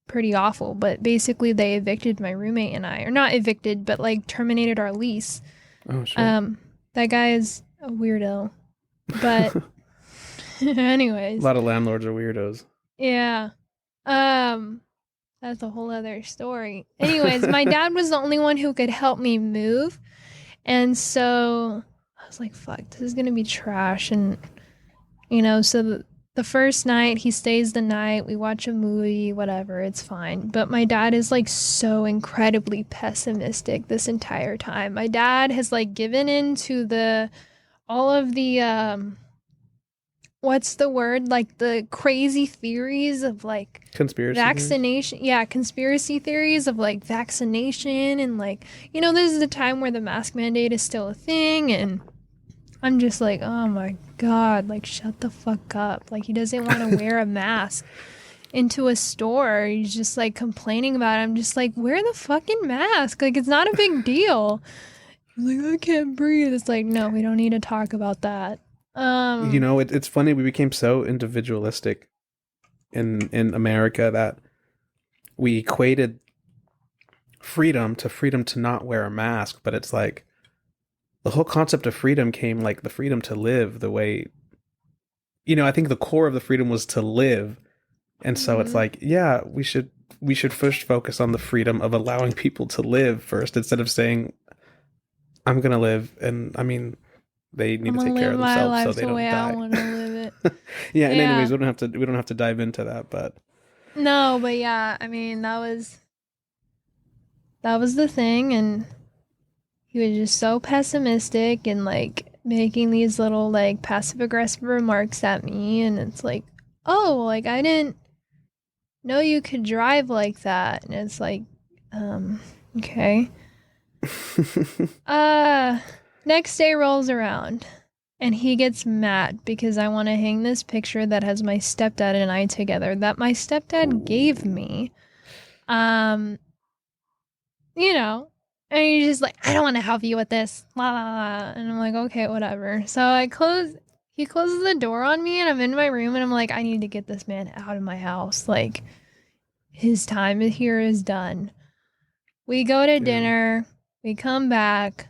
pretty awful, but basically they evicted my roommate and I, or not evicted, but like terminated our lease. Oh, sure. That guy is a weirdo. But anyways. A lot of landlords are weirdos. Yeah. That's a whole other story. Anyways, my dad was the only one who could help me move. And so I was like, fuck, this is going to be trash. And, you know, so the first night he stays the night, we watch a movie, whatever, it's fine. But my dad is like so incredibly pessimistic this entire time. My dad has like given in to all of the, what's the word? Like the crazy theories of like Conspiracy vaccination. theories? Yeah, conspiracy theories of like vaccination and like, you know, this is the time where the mask mandate is still a thing. And I'm just like, oh my God, like shut the fuck up. Like he doesn't want to wear a mask into a store. He's just like complaining about it. I'm just like, wear the fucking mask. Like it's not a big deal. He's like, I can't breathe. It's like, no, we don't need to talk about that. You know, it's funny. We became so individualistic in America that we equated freedom to not wear a mask. But it's like the whole concept of freedom came like the freedom to live the way, you know, I think the core of the freedom was to live. And so it's like, yeah, we should first focus on the freedom of allowing people to live first, instead of saying, I'm going to live. And I mean, they need to take care of themselves so they don't die. I want to live it. Yeah, and anyways, we don't have to dive into that, but no, but yeah, I mean, that was the thing, and he was just so pessimistic and like making these little like passive aggressive remarks at me, and it's like, oh, like I didn't know you could drive like that. And it's like, okay. Next day rolls around and he gets mad because I want to hang this picture that has my stepdad and I together that my stepdad gave me. You know, and he's just like, I don't want to help you with this. La, la, la. And I'm like, okay, whatever. So he closes the door on me and I'm in my room and I'm like, I need to get this man out of my house. Like his time here is done. We go to dinner, we come back.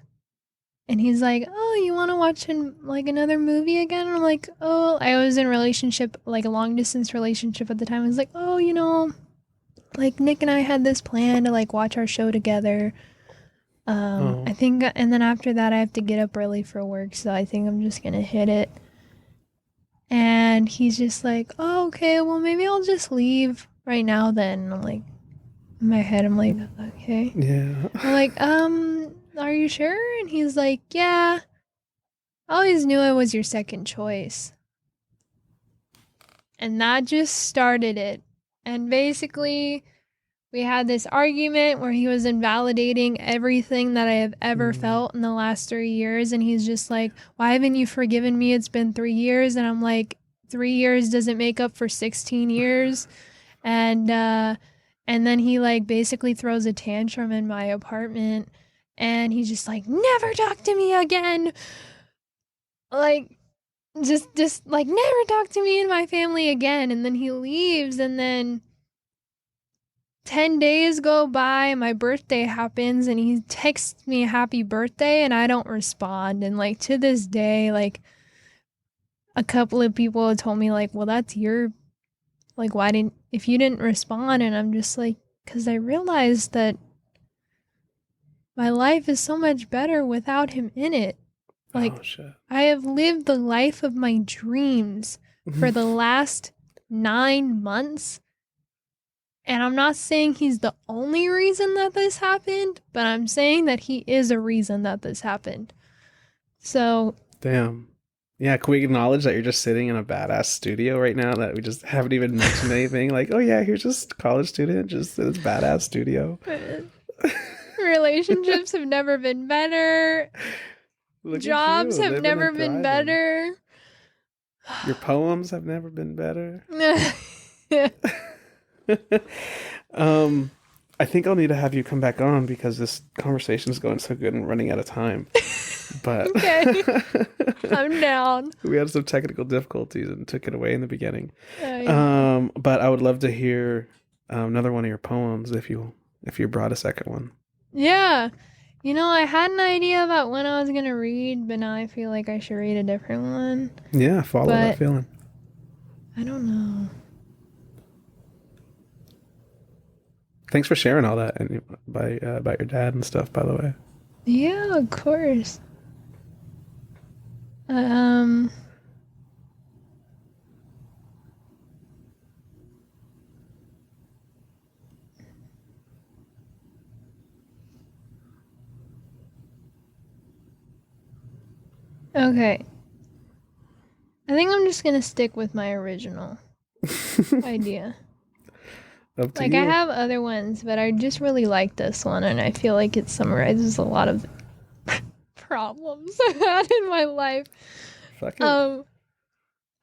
And he's like, oh, you want to watch like another movie again? And I'm like, oh, I was in a relationship, like a long distance relationship at the time. I was like, oh, you know, like Nick and I had this plan to like watch our show together. I think, and then after that, I have to get up early for work. So I think I'm just going to hit it. And he's just like, oh, okay, well, maybe I'll just leave right now then. And I'm like, in my head, I'm like, okay. Yeah. I'm like, are you sure? And he's like, yeah, I always knew I was your second choice. And that just started it. And basically, we had this argument where he was invalidating everything that I have ever felt in the last 3 years. And he's just like, why haven't you forgiven me? It's been 3 years. And I'm like, 3 years doesn't make up for 16 years. And then he like basically throws a tantrum in my apartment. And he's just like, never talk to me again. Like, just like never talk to me and my family again. And then he leaves, and then 10 days go by, my birthday happens, and he texts me happy birthday, and I don't respond. And like to this day, like a couple of people have told me like, well, that's your, like, if you didn't respond? And I'm just like, because I realized that my life is so much better without him in it. Like, Oh shit. I have lived the life of my dreams for the last 9 months. And I'm not saying he's the only reason that this happened, but I'm saying that he is a reason that this happened. So, Damn. Yeah, can we acknowledge that you're just sitting in a badass studio right now, that we just haven't even mentioned anything? Like, oh yeah, here's just a college student just in this badass studio. relationships have never been better. Look Jobs at you, have living never and been thriving. better. Your poems have never been better. I think I'll need to have you come back on because this conversation is going so good and running out of time. But Okay. I'm down. We had some technical difficulties and took it away in the beginning. Yeah. But I would love to hear another one of your poems if you brought a second one. Yeah. You know, I had an idea about when I was going to read, but now I feel like I should read a different one. Yeah, follow that feeling. I don't know. Thanks for sharing all that and about your dad and stuff, by the way. Yeah, of course. Okay. I think I'm just gonna stick with my original idea. Up to Like, you. I have other ones, but I just really like this one, and I feel like it summarizes a lot of problems I've had in my life. Fuck it.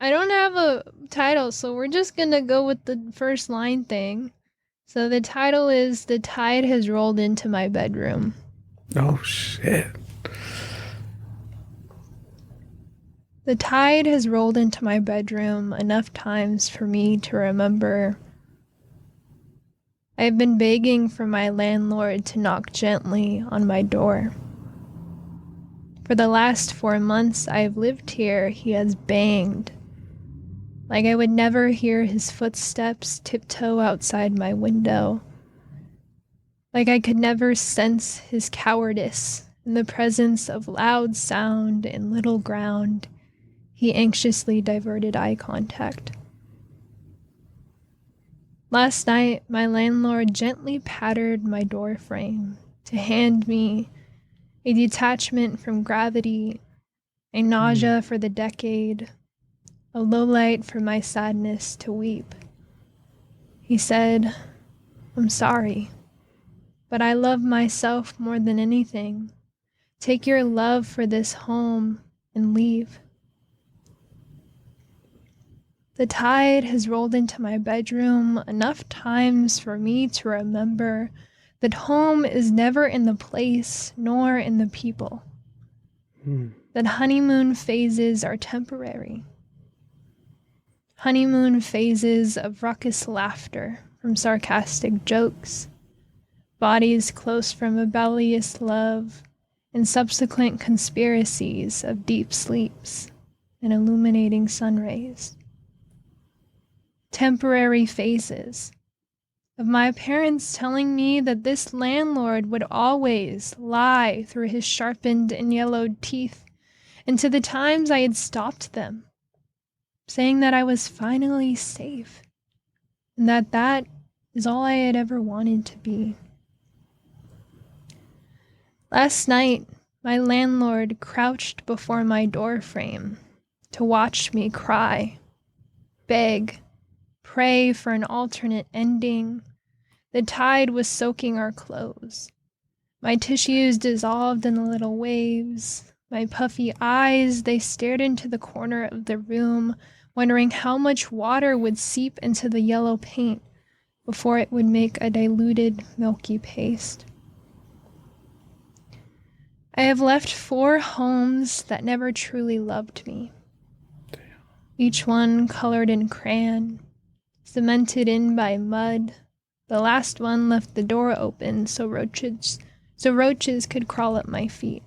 I don't have a title, so we're just gonna go with the first line thing. So the title is "The Tide Has Rolled Into My Bedroom." Oh shit. The tide has rolled into my bedroom enough times for me to remember. I have been begging for my landlord to knock gently on my door. For the last 4 months I have lived here, he has banged. Like I would never hear his footsteps tiptoe outside my window. Like I could never sense his cowardice in the presence of loud sound and little ground. He anxiously diverted eye contact. Last night, my landlord gently pattered my door frame to hand me a detachment from gravity, a nausea for the decade, a lowlight for my sadness to weep. He said, "I'm sorry, but I love myself more than anything. Take your love for this home and leave." The tide has rolled into my bedroom enough times for me to remember that home is never in the place nor in the people. That honeymoon phases are temporary. Honeymoon phases of raucous laughter from sarcastic jokes, bodies close from rebellious love, and subsequent conspiracies of deep sleeps and illuminating sun rays. Temporary phases of my parents telling me that this landlord would always lie through his sharpened and yellowed teeth, and to the times I had stopped them, saying that I was finally safe, and that is all I had ever wanted to be. Last night, my landlord crouched before my door frame to watch me cry, beg, pray for an alternate ending. The tide was soaking our clothes. My tissues dissolved in the little waves. My puffy eyes, they stared into the corner of the room, wondering how much water would seep into the yellow paint before it would make a diluted, milky paste. I have left 4 homes that never truly loved me. each one colored in crayon, cemented in by mud. The last one left the door open so roaches could crawl up my feet.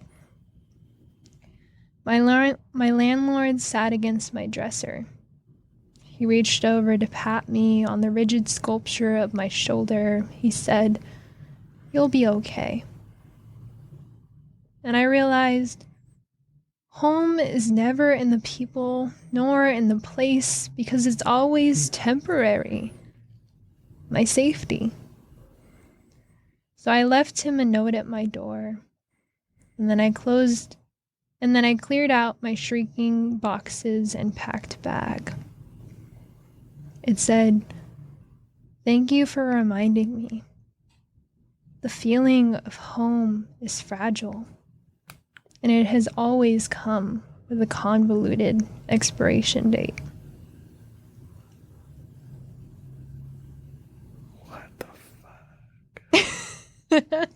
My landlord sat against my dresser. He reached over to pat me on the rigid sculpture of my shoulder. He said, "You'll be okay." And I realized home is never in the people nor in the place because it's always temporary. My safety. So I left him a note at my door, and then I cleared out my shrieking boxes and packed bag. It said, "Thank you for reminding me. The feeling of home is fragile, and it has always come with a convoluted expiration date." What the fuck?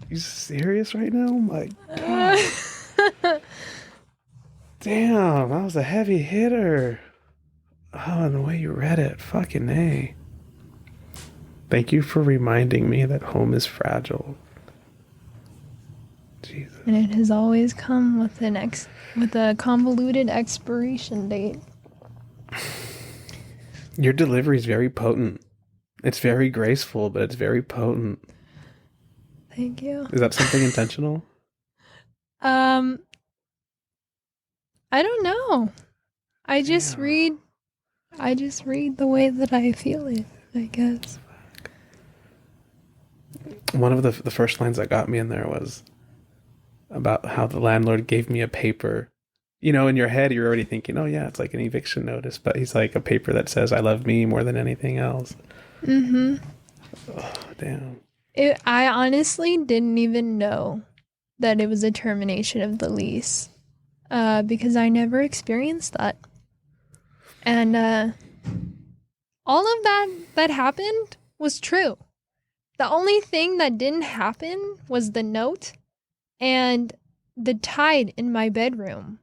You serious right now? Oh my God. Damn, that was a heavy hitter. Oh, and the way you read it, fucking A. Thank you for reminding me that home is fragile. Jesus. And it has always come with a convoluted expiration date. Your delivery is very potent. It's very graceful, but it's very potent. Thank you. Is that something intentional? I don't know. I just read the way that I feel it, I guess. One of the first lines that got me in there was about how the landlord gave me a paper. You know, in your head, you're already thinking, oh yeah, it's like an eviction notice. But he's like, a paper that says, "I love me more than anything else." Mm-hmm. Oh, damn. I honestly didn't even know that it was a termination of the lease because I never experienced that. And all of that happened was true. The only thing that didn't happen was the note and the tide in my bedroom.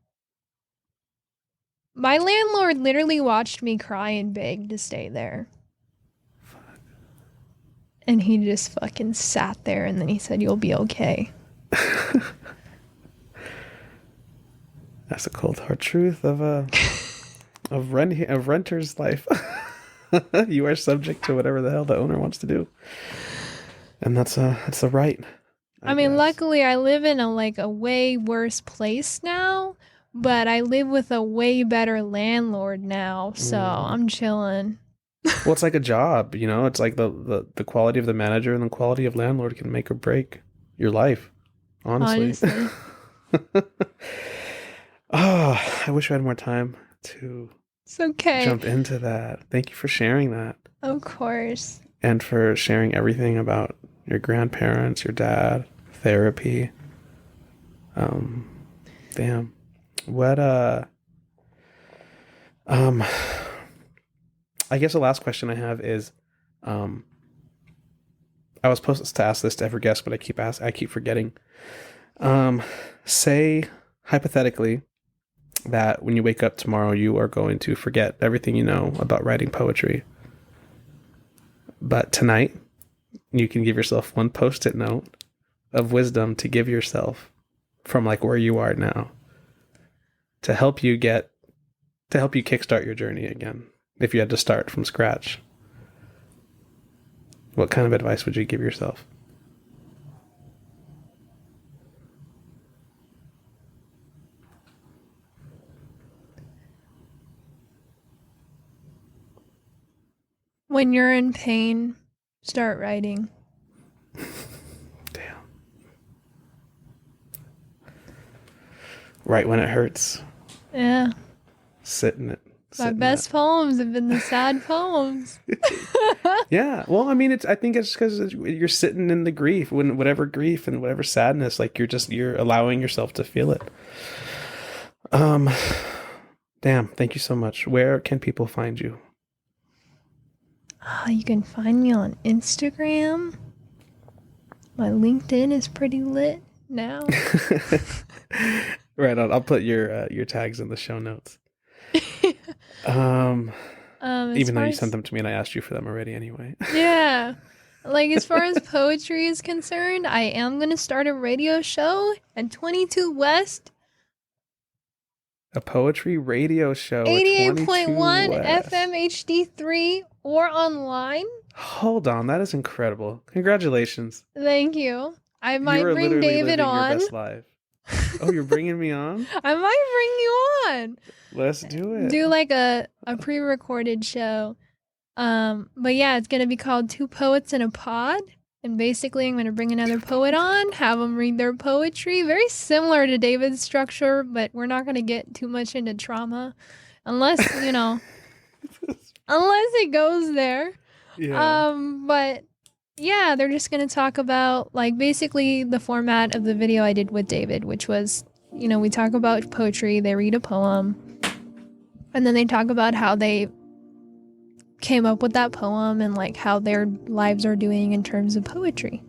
My landlord literally watched me cry and beg to stay there. And he just fucking sat there and then he said, "You'll be okay." That's the cold hard truth of renter's life. You are subject to whatever the hell the owner wants to do, and that's the right. I mean, luckily I live in a way worse place now, but I live with a way better landlord now, so I'm chilling. Well, it's like a job, you know. It's like the quality of the manager and the quality of landlord can make or break your life. Honestly. Oh, I wish I had more time to It's okay. jump into that. Thank you for sharing that. Of course. And for sharing everything about your grandparents, your dad, therapy. Damn. What I guess the last question I have is, I was supposed to ask this to every guest, but I keep forgetting. Say hypothetically that when you wake up tomorrow, you are going to forget everything you know about writing poetry. But tonight, you can give yourself one post-it note of wisdom to give yourself from like where you are now to help you kickstart your journey again. If you had to start from scratch, what kind of advice would you give yourself? When you're in pain, start writing. Damn. Right when it hurts. Yeah. Sit in it. My best poems have been the sad poems. Yeah. Well, I mean, I think it's because you're sitting in the grief, whatever grief and whatever sadness, like you're allowing yourself to feel it. Damn. Thank you so much. Where can people find you? You can find me on Instagram. My LinkedIn is pretty lit now. Right on. I'll put your tags in the show notes. As Even though far you as, sent them to me and I asked you for them already anyway. yeah. Like, as far as poetry is concerned, I am going to start a radio show at 22 West, A poetry radio show at 22 88.1 West. FM HD3, or online. Hold on, that is incredible. Congratulations. Thank you. I You might are bring literally David living your on. best life. Oh, you're bringing me on? I might bring you on. Let's do it. Do like a pre-recorded show. But yeah, it's gonna be called Two Poets in a Pod. And basically, I'm gonna bring another poet on, have them read their poetry, very similar to David's structure, but we're not gonna get too much into trauma, unless unless it goes there. Yeah. But yeah, they're just gonna talk about like basically the format of the video I did with David, which was, we talk about poetry, they read a poem, and then they talk about how they came up with that poem and like how their lives are doing in terms of poetry.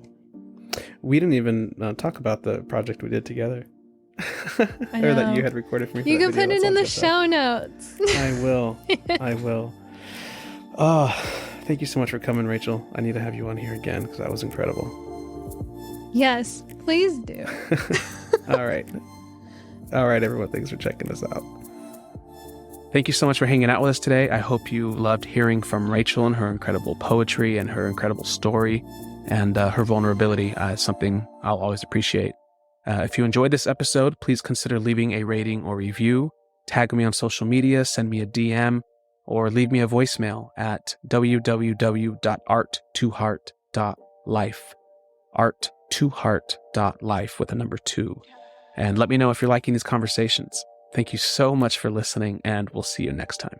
We didn't even talk about the project we did together. I know. Or that you had recorded for me. You for can that video. put it That's in all the good show notes. I will. I will. Oh, thank you so much for coming, Rachel. I need to have you on here again because that was incredible. Yes, please do. All right. All right, everyone. Thanks for checking us out. Thank you so much for hanging out with us today. I hope you loved hearing from Rachel and her incredible poetry and her incredible story, and her vulnerability is something I'll always appreciate. If you enjoyed this episode, please consider leaving a rating or review, tag me on social media, send me a DM, or leave me a voicemail at www.art2heart.life. art2heart.life with a number 2. And let me know if you're liking these conversations. Thank you so much for listening, and we'll see you next time.